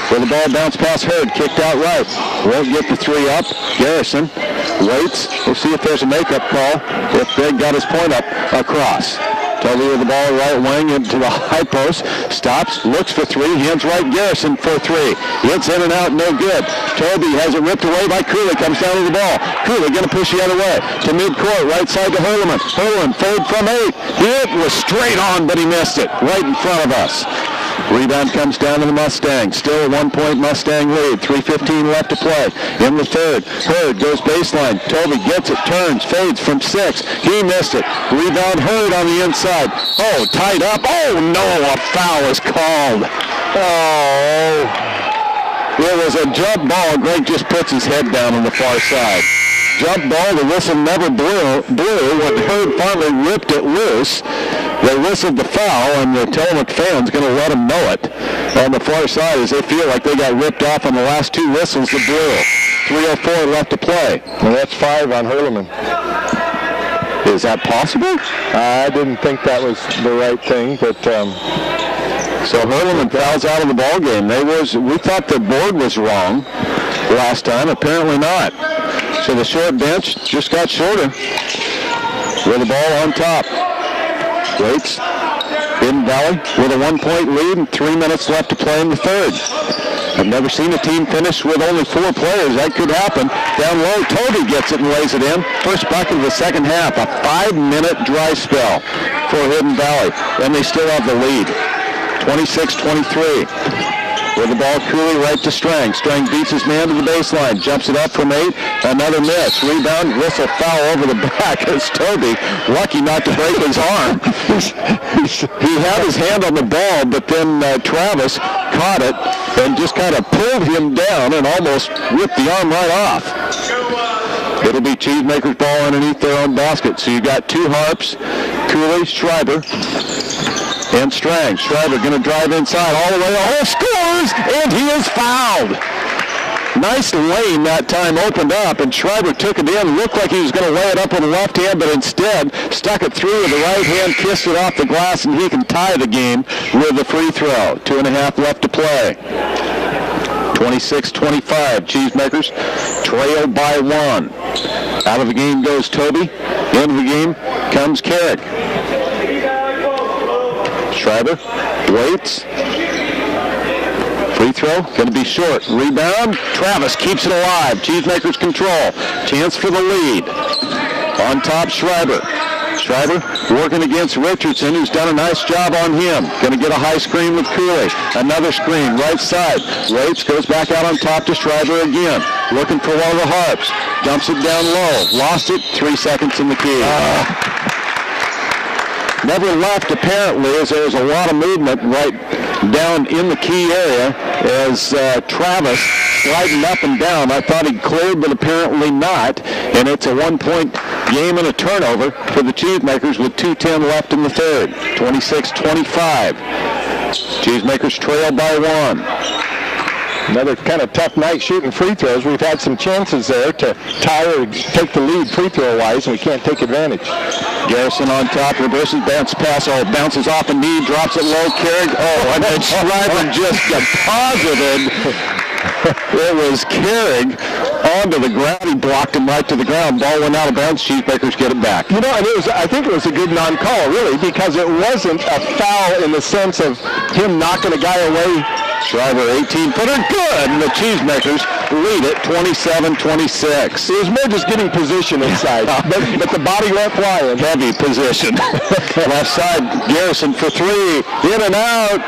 With the ball bounced past Hurd, kicked out right. Won't get the 3 up. Garrison waits. We'll see if there's a makeup call. If Greg got his point up across. Toby with the ball right wing into the high post. Stops, looks for 3, hands right Garrison for 3. It's in and out, no good. Toby has it ripped away by Cooley, comes down to the ball. Cooley going to push the other way to midcourt, right side to Hurleman. Hurleman, fade from 8. It was straight on, but he missed it right in front of us. Rebound comes down to the Mustangs. Still a 1-point Mustang lead. 3:15 left to play in the third. Hurd goes baseline. Toby gets it, turns, fades from 6. He missed it. Rebound Hurd on the inside. Oh, tied up. Oh, no, a foul is called. Oh. It was a jump ball. Greg just puts his head down on the far side. Jump ball, the whistle never blew. When Hurd finally ripped it loose, they whistled the foul, and the Tillamook fans going to let them know it on the far side as they feel like they got ripped off on the last 2 whistles that blew. 3:04 left to play. And that's 5 on Hurleman. Is that possible? I didn't think that was the right thing, but... So Hurleman fouls out of the ball game. We thought the board was wrong last time. Apparently not. So the short bench just got shorter with the ball on top. Waits. Hidden Valley with a 1-point lead and 3 minutes left to play in the third. I've never seen a team finish with only 4 players. That could happen. Down low, Toby gets it and lays it in. First bucket of the second half. A 5-minute dry spell for Hidden Valley. And they still have the lead. 26-23. With the ball, Cooley right to Strang. Strang beats his man to the baseline. Jumps it up from 8. Another miss. Rebound. Whistle foul over the back. It's Toby. Lucky not to break his arm. He had his hand on the ball, but then Travis caught it and just kind of pulled him down and almost ripped the arm right off. It'll be Cheesemakers ball underneath their own basket. So you got two Harps, Cooley, Schreiber, and Strang. Schreiber going to drive inside all the way. Oh, scores! And he is fouled. Nice lane that time opened up, and Schreiber took it in. Looked like he was going to lay it up with the left hand, but instead stuck it through with the right hand, kissed it off the glass, and he can tie the game with the free throw. 2.5 left to play. 26-25. Cheesemakers trail by 1. Out of the game goes Toby. Into the game comes Carrick. Schreiber waits. Free throw, going to be short. Rebound, Travis keeps it alive. Cheesemakers control. Chance for the lead. On top, Schreiber. Schreiber working against Richardson, who's done a nice job on him. Going to get a high screen with Cooley. Another screen, right side. Waits, goes back out on top to Schreiber again. Looking for one of the Harps. Dumps it down low. Lost it, 3 seconds in the key. Never left, apparently, as there was a lot of movement right down in the key area as Travis sliding up and down. I thought he'd cleared, but apparently not. And it's a 1-point game and a turnover for the Cheesemakers with 2:10 left in the third. 26-25. Cheesemakers trail by 1. Another kind of tough night shooting free throws. We've had some chances there to tie or take the lead free throw-wise, and we can't take advantage. Garrison on top, reverses, bounce pass, bounces off a knee, drops it low, Carrick, and then Schreiber just deposited. It was Carrick onto the ground. He blocked him right to the ground. Ball went out of bounds. Cheesemakers get it back. You know, and I think it was a good non-call, really, because it wasn't a foul in the sense of him knocking a guy away. Schreiber, 18-footer, good, and the Cheesemakers lead it 27-26. It was more just getting position inside, but the body went flying. Heavy position. Left side, Garrison for 3, in and out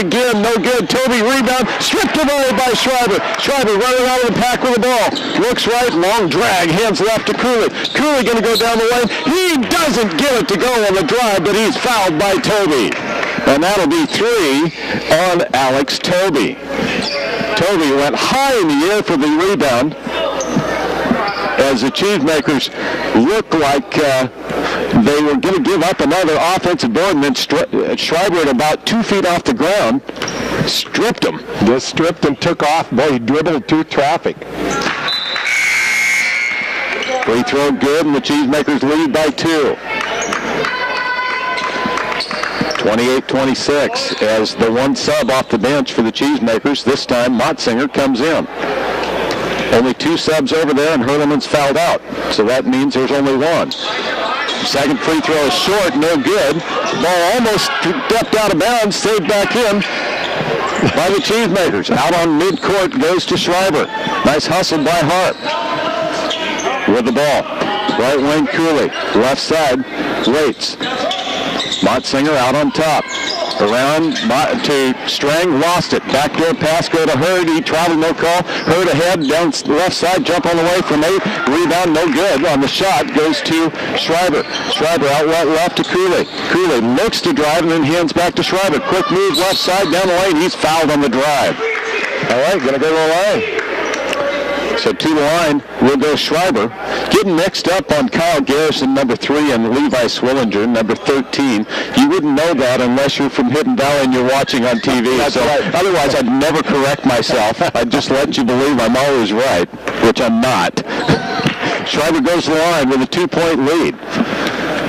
again, no good. Toby rebound, stripped away by Schreiber. Schreiber running out of the pack with the ball. Looks right, long drag, hands left to Cooley. Cooley going to go down the lane. He doesn't get it to go on the drive, but he's fouled by Toby. And that'll be 3 on Alex Toby. Toby went high in the air for the rebound as the Cheesemakers looked like they were going to give up another offensive board, and then Schreiber at about 2 feet off the ground stripped him. Just stripped and took off. Boy, he dribbled through traffic. Free throw good, and the Cheesemakers lead by 2. 28-26 as the one sub off the bench for the Cheesemakers. This time, Motzinger comes in. Only 2 subs over there, and Hurleman's fouled out. So that means there's only 1. Second free throw is short, no good. Ball almost stepped out of bounds, saved back in by the Cheesemakers. Out on midcourt goes to Schreiber. Nice hustle by Harp. With the ball. Right wing Cooley. Left side, waits. Motzinger out on top. Around to Strang, lost it. Backdoor pass, go to Hurd. He traveled, no call. Hurd ahead, down left side, jump on the way from 8. Rebound, no good. On the shot goes to Schreiber. Schreiber out left to Cooley. Cooley looks to drive and then hands back to Schreiber. Quick move left side, down the lane. He's fouled on the drive. All right, going to go to the line. So to the line will go Schreiber. Getting mixed up on Kyle Garrison, number 3, and Levi Swillinger, number 13. You wouldn't know that unless you're from Hidden Valley and you're watching on TV. That's right. Otherwise, I'd never correct myself. I'd just let you believe I'm always right, which I'm not. Schreiber goes to the line with a 2-point lead.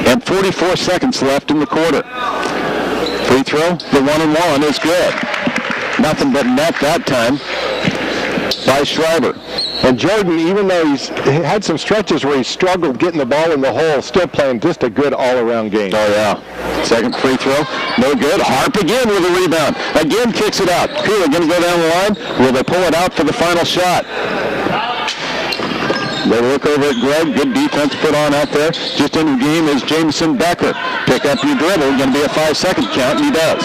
And 44 seconds left in the quarter. Free throw, the 1-and-1 is good. Nothing but net that time by Schreiber. And Jordan, even though he had some stretches where he struggled getting the ball in the hole, still playing just a good all-around game. Oh, yeah. Second free throw, no good. Harp again with a rebound. Again kicks it out. Cooley going to go down the line. Will they pull it out for the final shot? They look over at Greg. Good defense put on out there. Just in the game is Jameson Becker. Pick up your dribble. Going to be a 5-second count, and he does.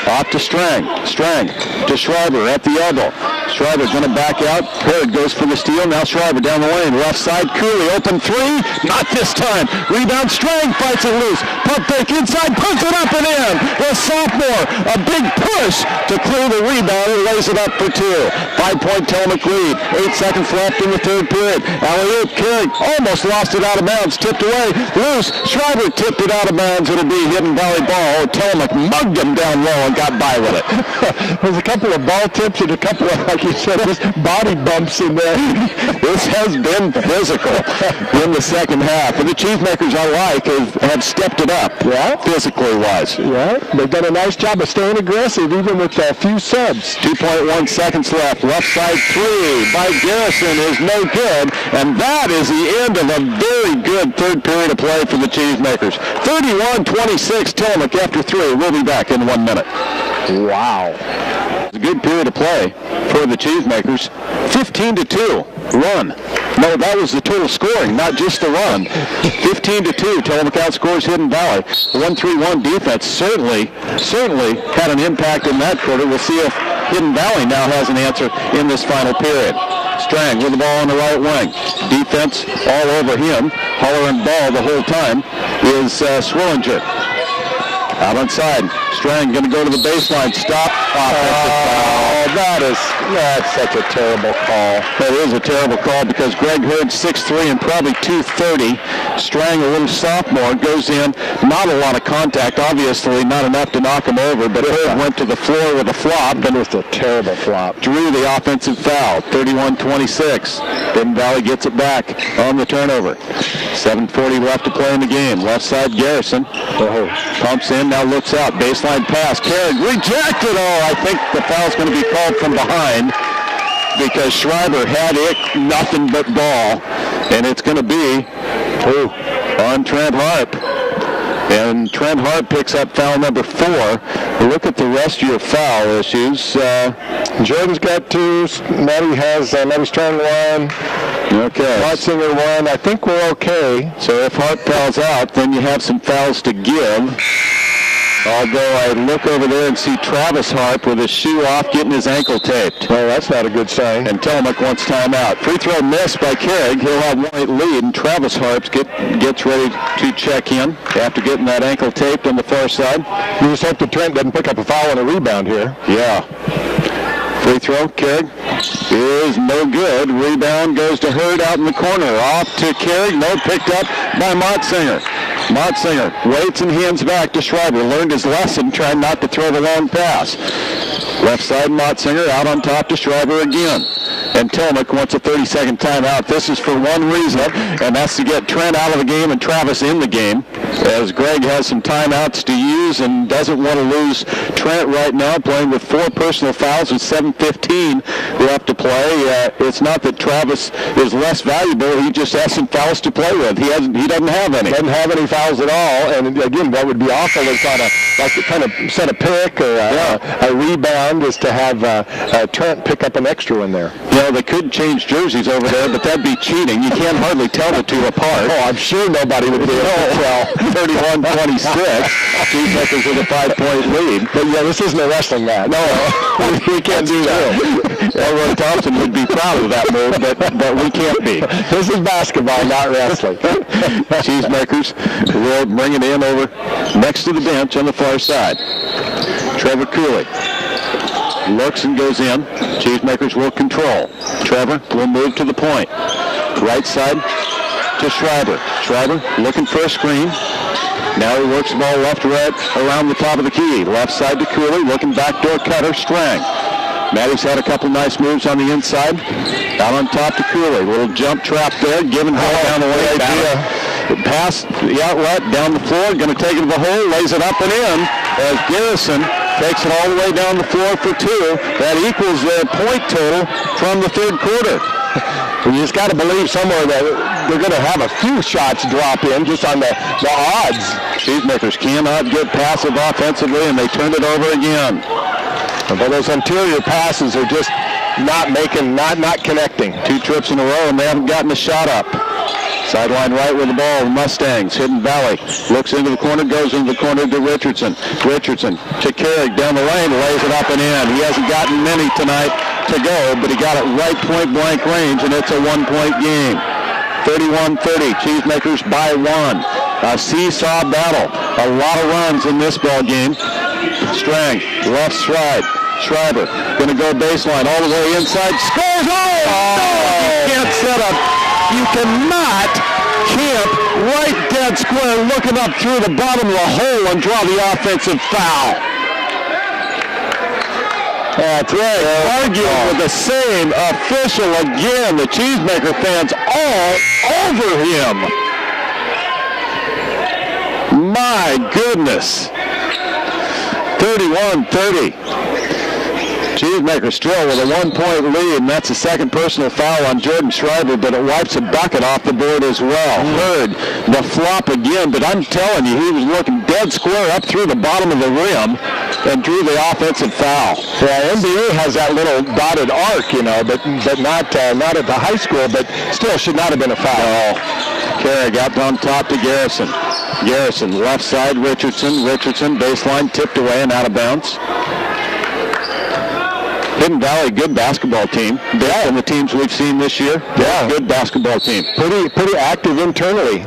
Off to Strang. Strang to Schreiber at the elbow. Schreiber going to back out. Herod goes for the steal. Now Schreiber down the lane. Left side. Cooley open three. Not this time. Rebound. Strang fights it loose. Pump fake inside. Puts it up and in. The sophomore. A big push to clear the rebound and lays it up for two. 5-point Tillamook lead. 8 seconds left in the third period. Alley-oop. Carey almost lost it out of bounds. Tipped away. Loose. Schreiber tipped it out of bounds. It'll be Hidden Valley ball. Tillamook mugged him down low and got by with it. There's a couple of ball tips and a couple of, like you said, just body bumps in there. This has been physical in the second half. And the Cheesemakers, I like, have stepped it up, physically-wise. Yeah, they've done a nice job of staying aggressive, even with a few subs. 2.1 seconds left. Left side three by Garrison is no good. And that is the end of a very good third period of play for the Cheesemakers. 31-26 Tillamook after three. We'll be back in 1 minute. Wow. It's a good period of play for the Cheesemakers. 15-2 run. No, that was the total scoring, not just the run. 15-2. Tillamook outscores Hidden Valley. 1-3-1 defense certainly had an impact in that quarter. We'll see if Hidden Valley now has an answer in this final period. Strang with the ball on the right wing. Defense all over him. Hollering ball the whole time is Swillinger. Out on side. Strang going to go to the baseline. Stop. Offensive foul. That's such a terrible call. That is a terrible call because Greg Hurd 6'3" and probably 230. Strang, a little sophomore, goes in. Not a lot of contact, obviously not enough to knock him over, but Hurd went to the floor with a flop. That was a terrible flop. Drew the offensive foul. 31-26. Hidden Valley gets it back on the turnover. 7:40 left to play in the game. Left side Garrison. Pumps in, now looks out. Baseline pass. Carried, rejected. I think the foul's going to be called from behind because Schreiber had it, nothing but ball. And it's going to be on Trent Harp. And Trent Harp picks up foul number 4. Look at the rest of your foul issues. Jordan's got 2. Maddie's turned 1. Okay. Motsinger 1. I think we're okay. So if Harp fouls out, then you have some fouls to give. Although I look over there and see Travis Harp with his shoe off getting his ankle taped. Well, that's not a good sign. And Tillamook wants timeout. Free throw missed by Carrig. He'll have 1-8 lead, and Travis Harp gets ready to check in after getting that ankle taped on the far side. You just hope that Trent doesn't pick up a foul and a rebound here. Yeah. Free throw, Carrig is no good. Rebound goes to Hurd out in the corner. Off to Carrig. No, picked up by Motsinger. Motsinger waits and hands back to Schreiber. Learned his lesson, trying not to throw the long pass. Left side, Motsinger out on top to Schreiber again. And Tillamook wants a 30-second timeout. This is for one reason, and that's to get Trent out of the game and Travis in the game, as Greg has some timeouts to use and doesn't want to lose Trent right now, playing with 4 personal fouls with 7:15 left to play. It's not that Travis is less valuable. He just has some fouls to play with. He doesn't have any. Doesn't have any fouls at all. And again, that would be awful if to kind of set a pick or a rebound is to have Trent pick up an extra in there. They could change jerseys over there, but that'd be cheating. You can't hardly tell the two apart. I'm sure nobody would be able to tell. 31-26. Cheesemakers with a 5-point lead. But this isn't a wrestling match. No, we can't do that. Elroy Thompson would be proud of that move, but we can't be. This is basketball, not wrestling. Cheesemakers will bring it in over next to the bench on the far side. Trevor Cooley looks and goes in. Cheesemakers will control. Trevor will move to the point. Right side to Schreiber. Schreiber looking for a screen. Now he works the ball left to right around the top of the key. Left side to Cooley, looking backdoor cutter, Strang. Maddie's had a couple nice moves on the inside. Out on top to Cooley. Little jump trap there, giving ball down the way. Pass the outlet down the floor, going to take it to the hole, lays it up and in as Garrison takes it all the way down the floor for 2. That equals their point total from the third quarter. You just got to believe somewhere that they're going to have a few shots drop in just on the odds. Cheesemakers cannot get passive offensively, and they turned it over again. But those interior passes are just not connecting. 2 trips in a row, and they haven't gotten a shot up. Sideline right with the ball, Mustangs. Hidden Valley looks into the corner, goes into the corner to Richardson. Richardson to Carrick down the lane, lays it up and in. He hasn't gotten many tonight to go, but he got it right point blank range, and it's a 1-point game. 31-30, Cheesemakers by 1. A seesaw battle. A lot of runs in this ball game. Strang, left stride. Schreiber going to go baseline all the way inside. Scores! You can't set up. You cannot camp right dead square looking up through the bottom of the hole and draw the offensive foul. That's right. Arguing with the same official again. The Cheesemaker fans all over him. My goodness. 31-30. Cheesemaker still with a 1-point lead, and that's the second personal foul on Jordan Schreiber, but it wipes a bucket off the board as well. Heard the flop again, but I'm telling you, he was looking dead square up through the bottom of the rim and drew the offensive foul. Yeah, NBA has that little dotted arc, but not at the high school, but still should not have been a foul. No. Carrick out on top to Garrison. Garrison, left side, Richardson. Richardson, baseline, tipped away and out of bounds. Hidden Valley, good basketball team. Better than the teams we've seen this year. Yeah, good basketball team. Pretty active internally.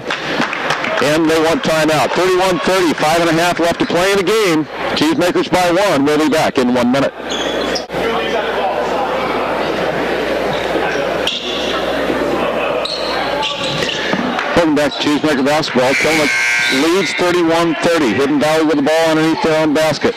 And they want timeout. 31-30, 5.5 left to play in the game. Cheesemakers by 1. We'll be back in 1 minute. Welcome back to Cheesemaker Basketball. Tillamook leads 31-30. Hidden Valley with the ball underneath their own basket.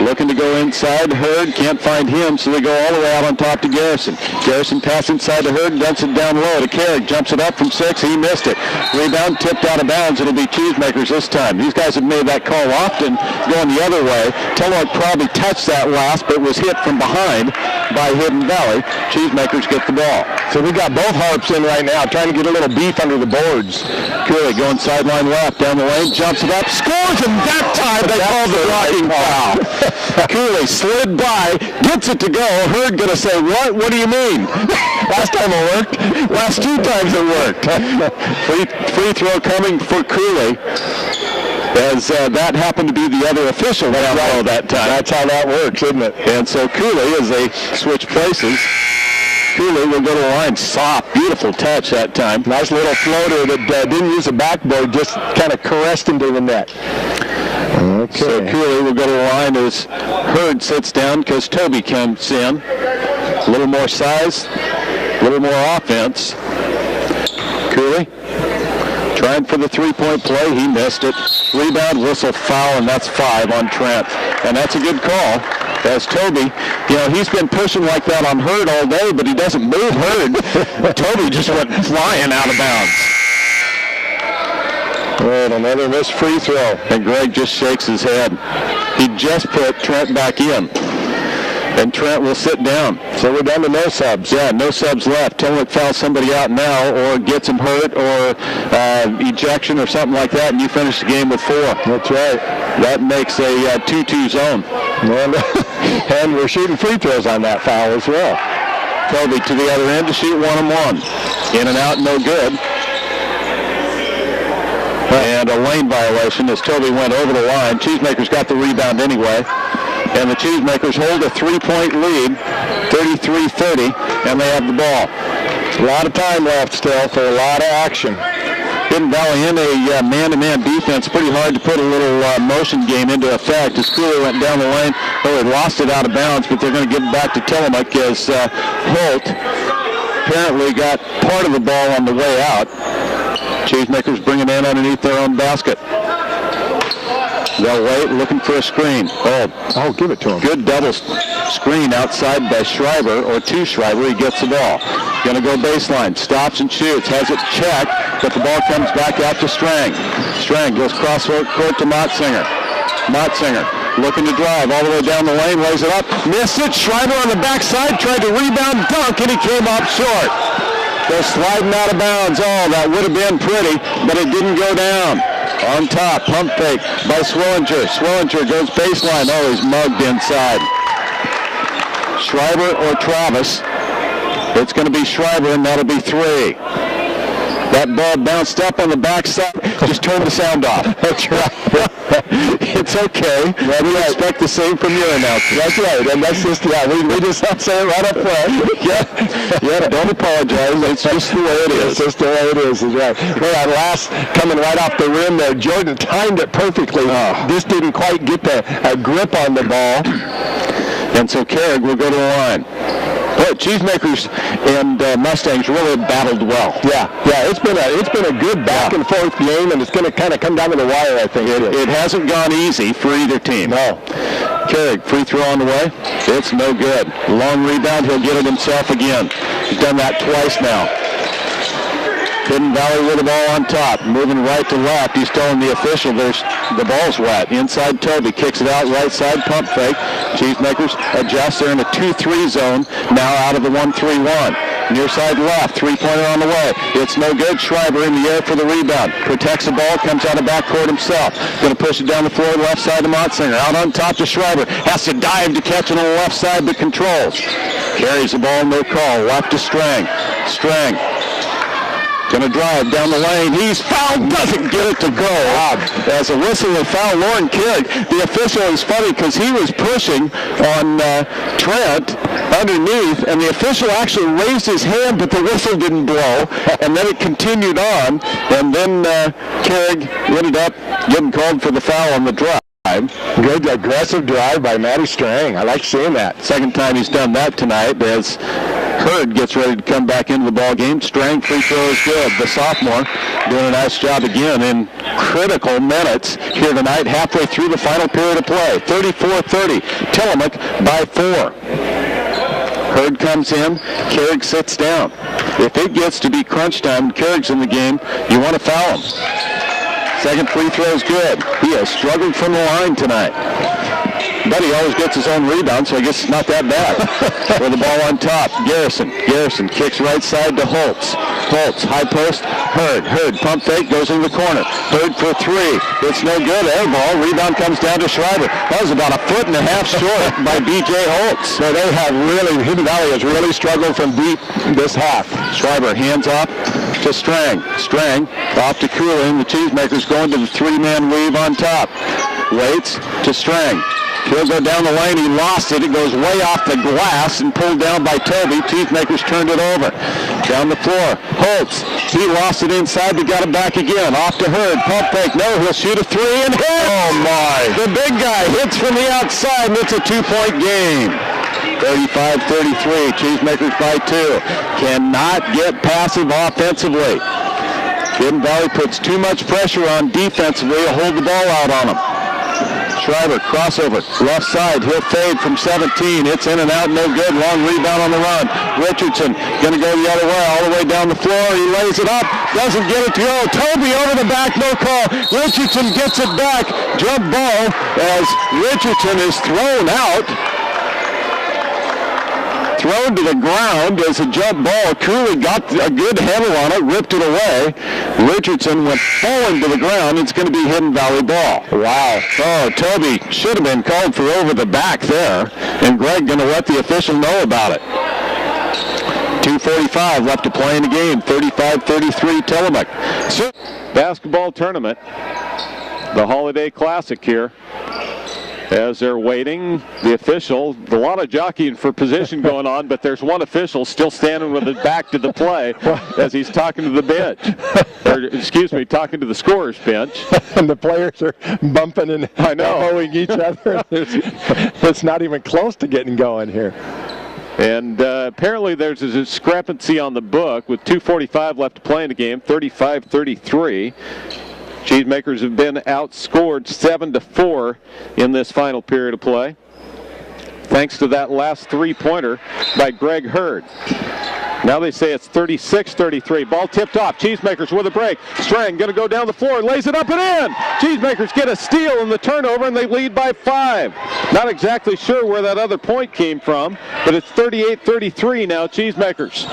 Looking to go inside. Hurd can't find him, so they go all the way out on top to Garrison. Garrison pass inside to Hurd, dumps it down low to Carrick. Jumps it up from 6. He missed it. Rebound tipped out of bounds. It'll be Cheesemakers this time. These guys have made that call often, going the other way. Tillamook probably touched that last, but was hit from behind by Hidden Valley. Cheesemakers get the ball. So we got both harps in right now, trying to get a little beef under the boards. Cooley going sideline left, down the lane, jumps it up, scores, and that time they called the blocking foul. Cooley slid by, gets it to go. Hurd going to say, what? What do you mean? Last time it worked. Last 2 times it worked. Free throw coming for Cooley. As that happened to be the other official down low that time. That's how that works, isn't it? And so Cooley, as they switch places, Cooley will go to the line. Soft, beautiful touch that time. Nice little floater that didn't use a backboard, just kind of caressed into the net. Okay. So Cooley will go to the line as Hurd sits down because Toby comes in. A little more size, a little more offense. Cooley trying for the 3-point play. He missed it. Rebound, whistle, foul, and that's 5 on Trent. And that's a good call. As Toby, he's been pushing like that on Hurd all day, but he doesn't move Hurd. Toby just went flying out of bounds. And another missed free throw. And Greg just shakes his head. He just put Trent back in. And Trent will sit down. So we're down to no subs. Yeah, no subs left. Tillamook fouls somebody out now or gets him hurt or ejection or something like that, and you finish the game with 4. That's right. That makes a 2-2 zone. And we're shooting free throws on that foul as well. Toby to the other end to shoot 1-on-1. In and out, no good. And a lane violation as Toby went over the line. Cheesemakers got the rebound anyway. And the Cheesemakers hold a 3-point lead, 33-30, and they have the ball. A lot of time left still for a lot of action. Hidden Valley in a man-to-man defense. Pretty hard to put a little motion game into effect. As Cooley went down the lane, they lost it out of bounds, but they're going to give it back to Tillamook as Holt apparently got part of the ball on the way out. Cheesemakers bring it in underneath their own basket. They'll wait, looking for a screen. Oh, give it to him. Good double screen outside by Schreiber, or to Schreiber. He gets the ball. Going to go baseline. Stops and shoots. Has it checked, but the ball comes back out to Strang. Strang goes cross court to Motzinger. Motzinger looking to drive all the way down the lane. Lays it up. Missed it. Schreiber on the backside. Tried to rebound, dunk, and he came up short. They're sliding out of bounds. Oh, that would have been pretty, but it didn't go down. On top, pump fake by Swillinger. Swillinger goes baseline. Oh, he's mugged inside. Schreiber or Travis. It's going to be Schreiber, and that'll be 3. That ball bounced up on the backside. Just turn the sound off. That's right. It's okay. We expect the same from your announcer. That's right. And that's just, we just have to say it right up front. Yeah, don't apologize. It's just the way it is. It's just the way it is right. Well, that last coming right off the rim there, Jordan timed it perfectly. Just didn't quite get a grip on the ball. And so Carrick will go to the line. Boy, Cheesemakers and Mustangs really battled well. Yeah, it's been a good back and forth game, and it's going to kind of come down to the wire, I think. It hasn't gone easy for either team. No. Carrick, free throw on the way. It's no good. Long rebound, he'll get it himself again. He's done that twice now. Hidden Valley with the ball on top, moving right to left. He's telling the official the ball's wet. Inside Toby, kicks it out right side, pump fake. Cheesemakers adjust. They're in a 2-3 zone, now out of the 1-3-1. Near side left, three-pointer on the way. It's no good. Schreiber in the air for the rebound. Protects the ball, comes out of backcourt himself. Going to push it down the floor, left side to Motsinger. Out on top to Schreiber. Has to dive to catch it on the left side, but controls. Carries the ball, no call. Left to Strang. Strang. Going to drive down the lane. He's fouled. Doesn't get it to go. As a whistle will foul Lauren Carrick. The official is funny because he was pushing on Trent underneath, and the official actually raised his hand, but the whistle didn't blow. And then it continued on, and then Carrick ended up getting called for the foul on the drive. Good aggressive drive by Matty Strang. I like seeing that. Second time he's done that tonight as Hurd gets ready to come back into the ball game. Strang free throw is good. The sophomore doing a nice job again in critical minutes here tonight, halfway through the final period of play. 34-30. Tillamook by 4. Hurd comes in. Carrick sits down. If it gets to be crunch time, Carrick's in the game, you want to foul him. Second free throw is good. He has struggled from the line tonight. But he always gets his own rebound, so I guess it's not that bad. With the ball on top, Garrison. Garrison kicks right side to Holtz. Holtz, high post, Hurd. Hurd, pump fake, goes in the corner. Hurd for 3. It's no good. Air ball. Rebound comes down to Schreiber. That was about a foot and a half short by B.J. Holtz. So they have really, Hidden Valley has really struggled from deep this half. Schreiber hands off to Strang. Strang off to Coolin. The Cheesemakers going to the 3-man weave on top. Waits to Strang. He'll go down the lane. He lost it. It goes way off the glass and pulled down by Toby. Cheesemakers turned it over. Down the floor. Holtz. He lost it inside, but got it back again. Off to Hurd. Pump fake. No, he'll shoot a 3 and hit. Oh, my. The big guy hits from the outside, and it's a 2-point game. 35-33. Cheesemakers by 2. Cannot get passive offensively. Hidden Valley puts too much pressure on defensively to hold the ball out on them. Schreiber, crossover, left side, he'll fade from 17. It's in and out, no good. Long rebound on the run. Richardson going to go the other way, all the way down the floor. He lays it up, doesn't get it to go. Toby over the back, no call. Richardson gets it back. Jump ball as Richardson is thrown out. Thrown to the ground as a jump ball. Cooley got a good handle on it, ripped it away. Richardson went falling to the ground. It's going to be Hidden Valley ball. Wow. Oh, Toby should have been called for over the back there, and Greg going to let the official know about it. 2:45 left to play in the game. 35-33 Tillamook. Basketball tournament. The Holiday Classic here. As they're waiting, the official, a lot of jockeying for position going on, but there's one official still standing with his back to the play as he's talking to the bench. Or, excuse me, talking to the scorer's bench. And the players are bumping and elbowing each other. It's not even close to getting going here. And apparently there's a discrepancy on the book with 2:45 left to play in the game, 35-33. Cheesemakers have been outscored 7-4 in this final period of play, thanks to that last three-pointer by Greg Hurd. Now they say it's 36-33. Ball tipped off. Cheesemakers with a break. Strang going to go down the floor, lays it up and in. Cheesemakers get a steal in the turnover, and they lead by 5. Not exactly sure where that other point came from, but it's 38-33 now, Cheesemakers.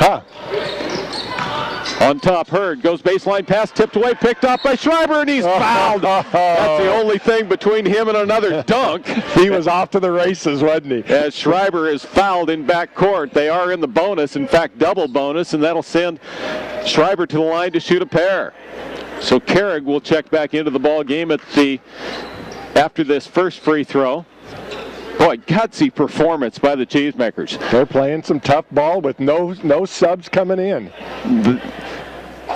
On top, Hurd goes baseline pass, tipped away, picked up by Schreiber, and he's fouled. That's the only thing between him and another dunk. He was off to the races, wasn't he? As Schreiber is fouled in backcourt. They are in the bonus, in fact, double bonus, and that'll send Schreiber to the line to shoot a pair. So Carrig will check back into the ball game after this first free throw. Boy, gutsy performance by the Cheesemakers. They're playing some tough ball with no subs coming in. The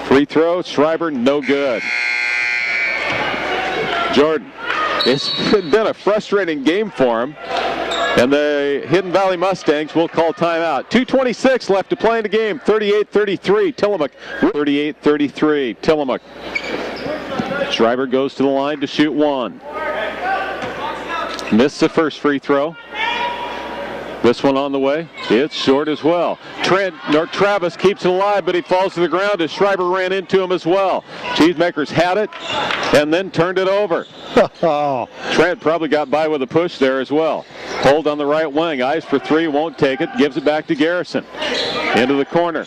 free throw, Schreiber, no good. Jordan, it's been a frustrating game for him. And the Hidden Valley Mustangs will call timeout. 2:26 left to play in the game. 38-33, Tillamook. 38-33, Tillamook. Schreiber goes to the line to shoot one. Missed the first free throw. This one on the way. It's short as well. Travis keeps it alive, but he falls to the ground as Schreiber ran into him as well. Cheesemakers had it and then turned it over. Trent probably got by with a push there as well. Hold on the right wing. Eyes for three, won't take it. Gives it back to Garrison. Into the corner.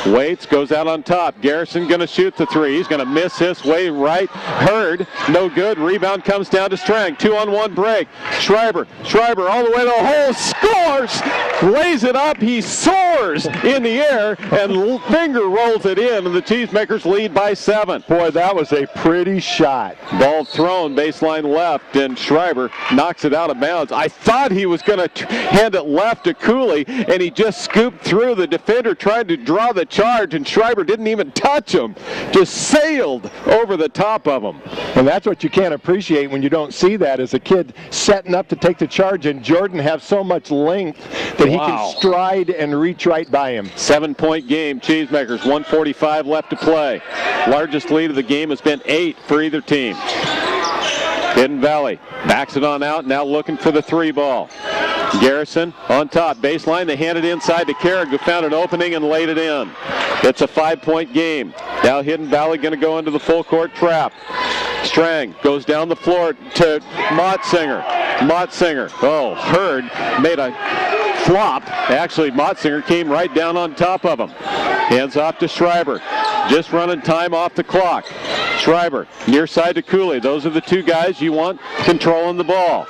Waits, goes out on top. Garrison going to shoot the three. He's going to miss his way right. Hurd, no good. Rebound comes down to Strang. 2-on-1 break. Schreiber all the way to the hole. Scores! Lays it up. He soars in the air and finger rolls it in. And the Cheesemakers lead by 7. Boy, that was a pretty shot. Ball thrown baseline left, and Schreiber knocks it out of bounds. I thought he was going to hand it left to Cooley, and he just scooped through. The defender tried to draw the charge, and Schreiber didn't even touch him. Just sailed over the top of him. And that's what you can't appreciate when you don't see that as a kid setting up to take the charge, and Jordan has so much length that he can stride and reach right by him. 7-point game, Cheesemakers, 1:45 left to play. Largest lead of the game has been 8 for either team. Hidden Valley backs it on out, now looking for the three ball. Garrison on top, baseline. They hand it inside to Carrig, who found an opening and laid it in. It's a 5-point game. Now Hidden Valley going to go into the full court trap. Strang goes down the floor to Motzinger. Hurd made a flop. Actually, Motzinger came right down on top of him. Hands off to Schreiber. Just running time off the clock. Schreiber near side to Cooley. Those are the two guys you want controlling the ball.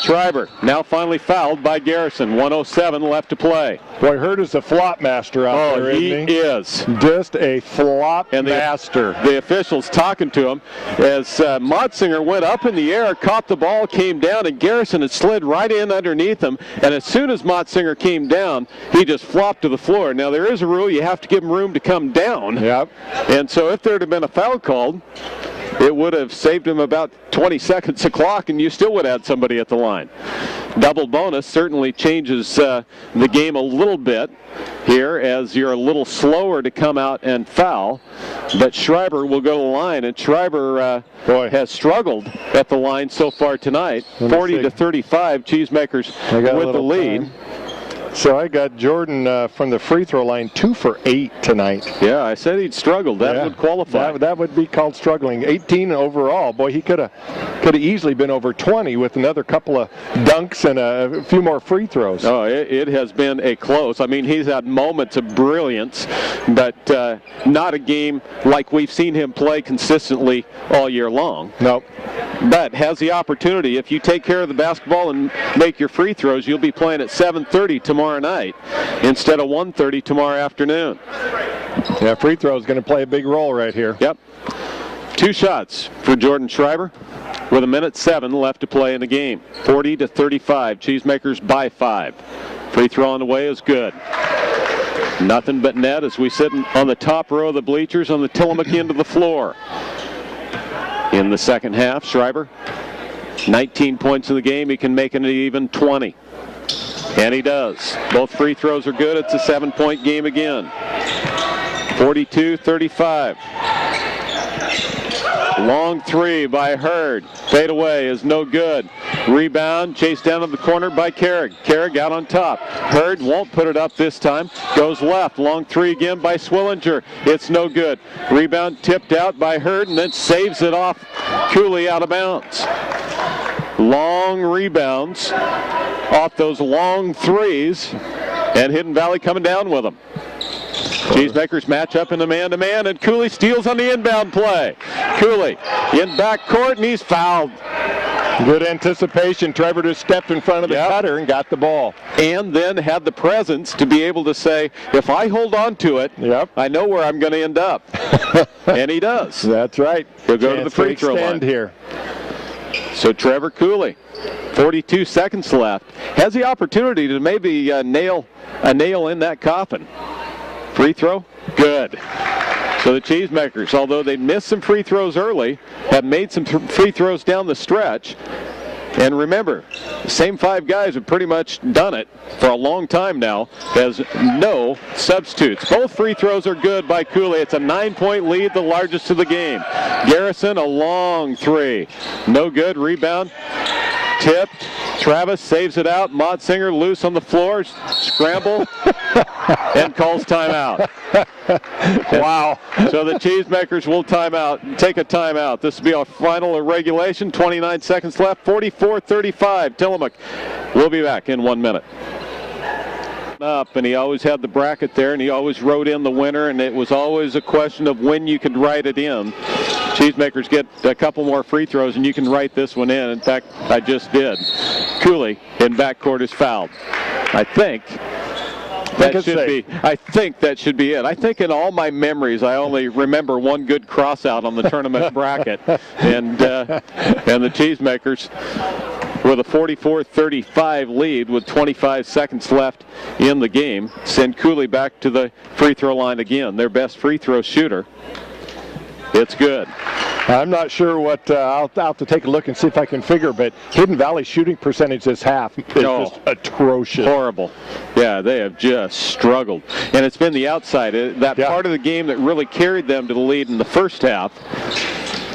Schreiber now finally fouled by Garrison. 1:07 left to play. Boy, Hurd is a flop master out there, isn't he? Is. Just a flop master. The officials talking to him as Motzinger went up in the air, caught the ball, came down, and Garrison had slid right in underneath him. And as soon as Motzinger came down, he just flopped to the floor. Now, there is a rule. You have to give him room to come down. Yep. And so if there had been a foul called, it would have saved him about 20 seconds of clock, and you still would have had somebody at the line. Double bonus certainly changes the game a little bit here, as you're a little slower to come out and foul. But Schreiber will go to the line, and Schreiber has struggled at the line so far tonight. 40-35, Cheesemakers with the lead. Time. So I got Jordan from the free throw line 2 for 8 tonight. Yeah, I said he'd struggled. That would qualify. That would be called struggling. 18 overall. Boy, he could have easily been over 20 with another couple of dunks and a few more free throws. Oh, it has been a close. I mean, he's had moments of brilliance, but not a game like we've seen him play consistently all year long. Nope. But has the opportunity. If you take care of the basketball and make your free throws, you'll be playing at 7:30 tomorrow night instead of 1:30 tomorrow afternoon. Yeah, free throw is going to play a big role right here. Yep. 2 shots for Jordan Schreiber with 1:07 left to play in the game. 40-35. Cheesemakers by 5. Free throw on the way is good. Nothing but net as we sit on the top row of the bleachers on the Tillamook end of the floor. In the second half, Schreiber, 19 points in the game. He can make it even 20. And he does. Both free throws are good. It's a 7-point game again. 42-35. Long three by Hurd. Fade away is no good. Rebound chased down in the corner by Carrig. Carrig out on top. Hurd won't put it up this time. Goes left. Long three again by Swillinger. It's no good. Rebound tipped out by Hurd and then saves it off Cooley out of bounds. Long rebounds off those long threes, and Hidden Valley coming down with them. Cheesemakers match up in a man-to-man, and Cooley steals on the inbound play. Cooley in backcourt, and he's fouled. Good anticipation. Trevor just stepped in front of the cutter and got the ball. And then had the presence to be able to say, if I hold on to it, I know where I'm going to end up. And he does. That's right. He'll go to the free throw line here. So Trevor Cooley, 42 seconds left, has the opportunity to maybe nail a nail in that coffin. Free throw, good. So the Cheesemakers, although they missed some free throws early, have made some free throws down the stretch. And remember, the same 5 guys have pretty much done it for a long time now, as no substitutes. Both free throws are good by Cooley. It's a 9-point lead, the largest of the game. Garrison, a long 3. No good. Rebound. Tipped. Travis saves it out. Motsinger loose on the floor. Scramble. And calls timeout. Wow. So the Cheesemakers will take a timeout. This will be our final of regulation. 29 seconds left. 44-35. Tillamook will be back in 1 minute. Up, and he always had the bracket there, and he always wrote in the winner, and it was always a question of when you could write it in. Cheesemakers get a couple more free throws, and you can write this one in. In fact, I just did. Cooley in backcourt is fouled. I think that should be it. I think in all my memories, I only remember one good cross-out on the tournament bracket, and the Cheesemakers with a 44-35 lead with 25 seconds left in the game send Cooley back to the free throw line again. Their best free throw shooter. It's good. I'm not sure what, I'll have to take a look and see if I can figure, but Hidden Valley's shooting percentage this half is just atrocious. Horrible. Yeah, they have just struggled. And it's been the outside. That part of the game that really carried them to the lead in the first half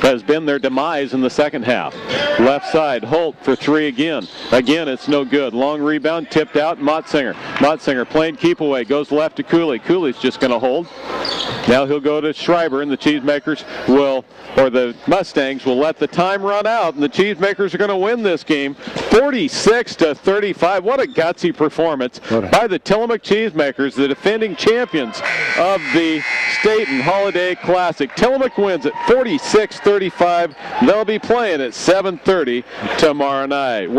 has been their demise in the second half. Left side, Holt for 3 again. Again, it's no good. Long rebound, tipped out, Motsinger. Motsinger playing keep away, goes left to Cooley. Cooley's just going to hold. Now he'll go to Schreiber, and the Cheesemakers the Mustangs will let the time run out, and the Cheesemakers are going to win this game 46-35. What a gutsy performance by the Tillamook Cheesemakers, the defending champions of the Stayton Holiday Classic. Tillamook wins it 46-35. They'll be playing at 7:30 tomorrow night.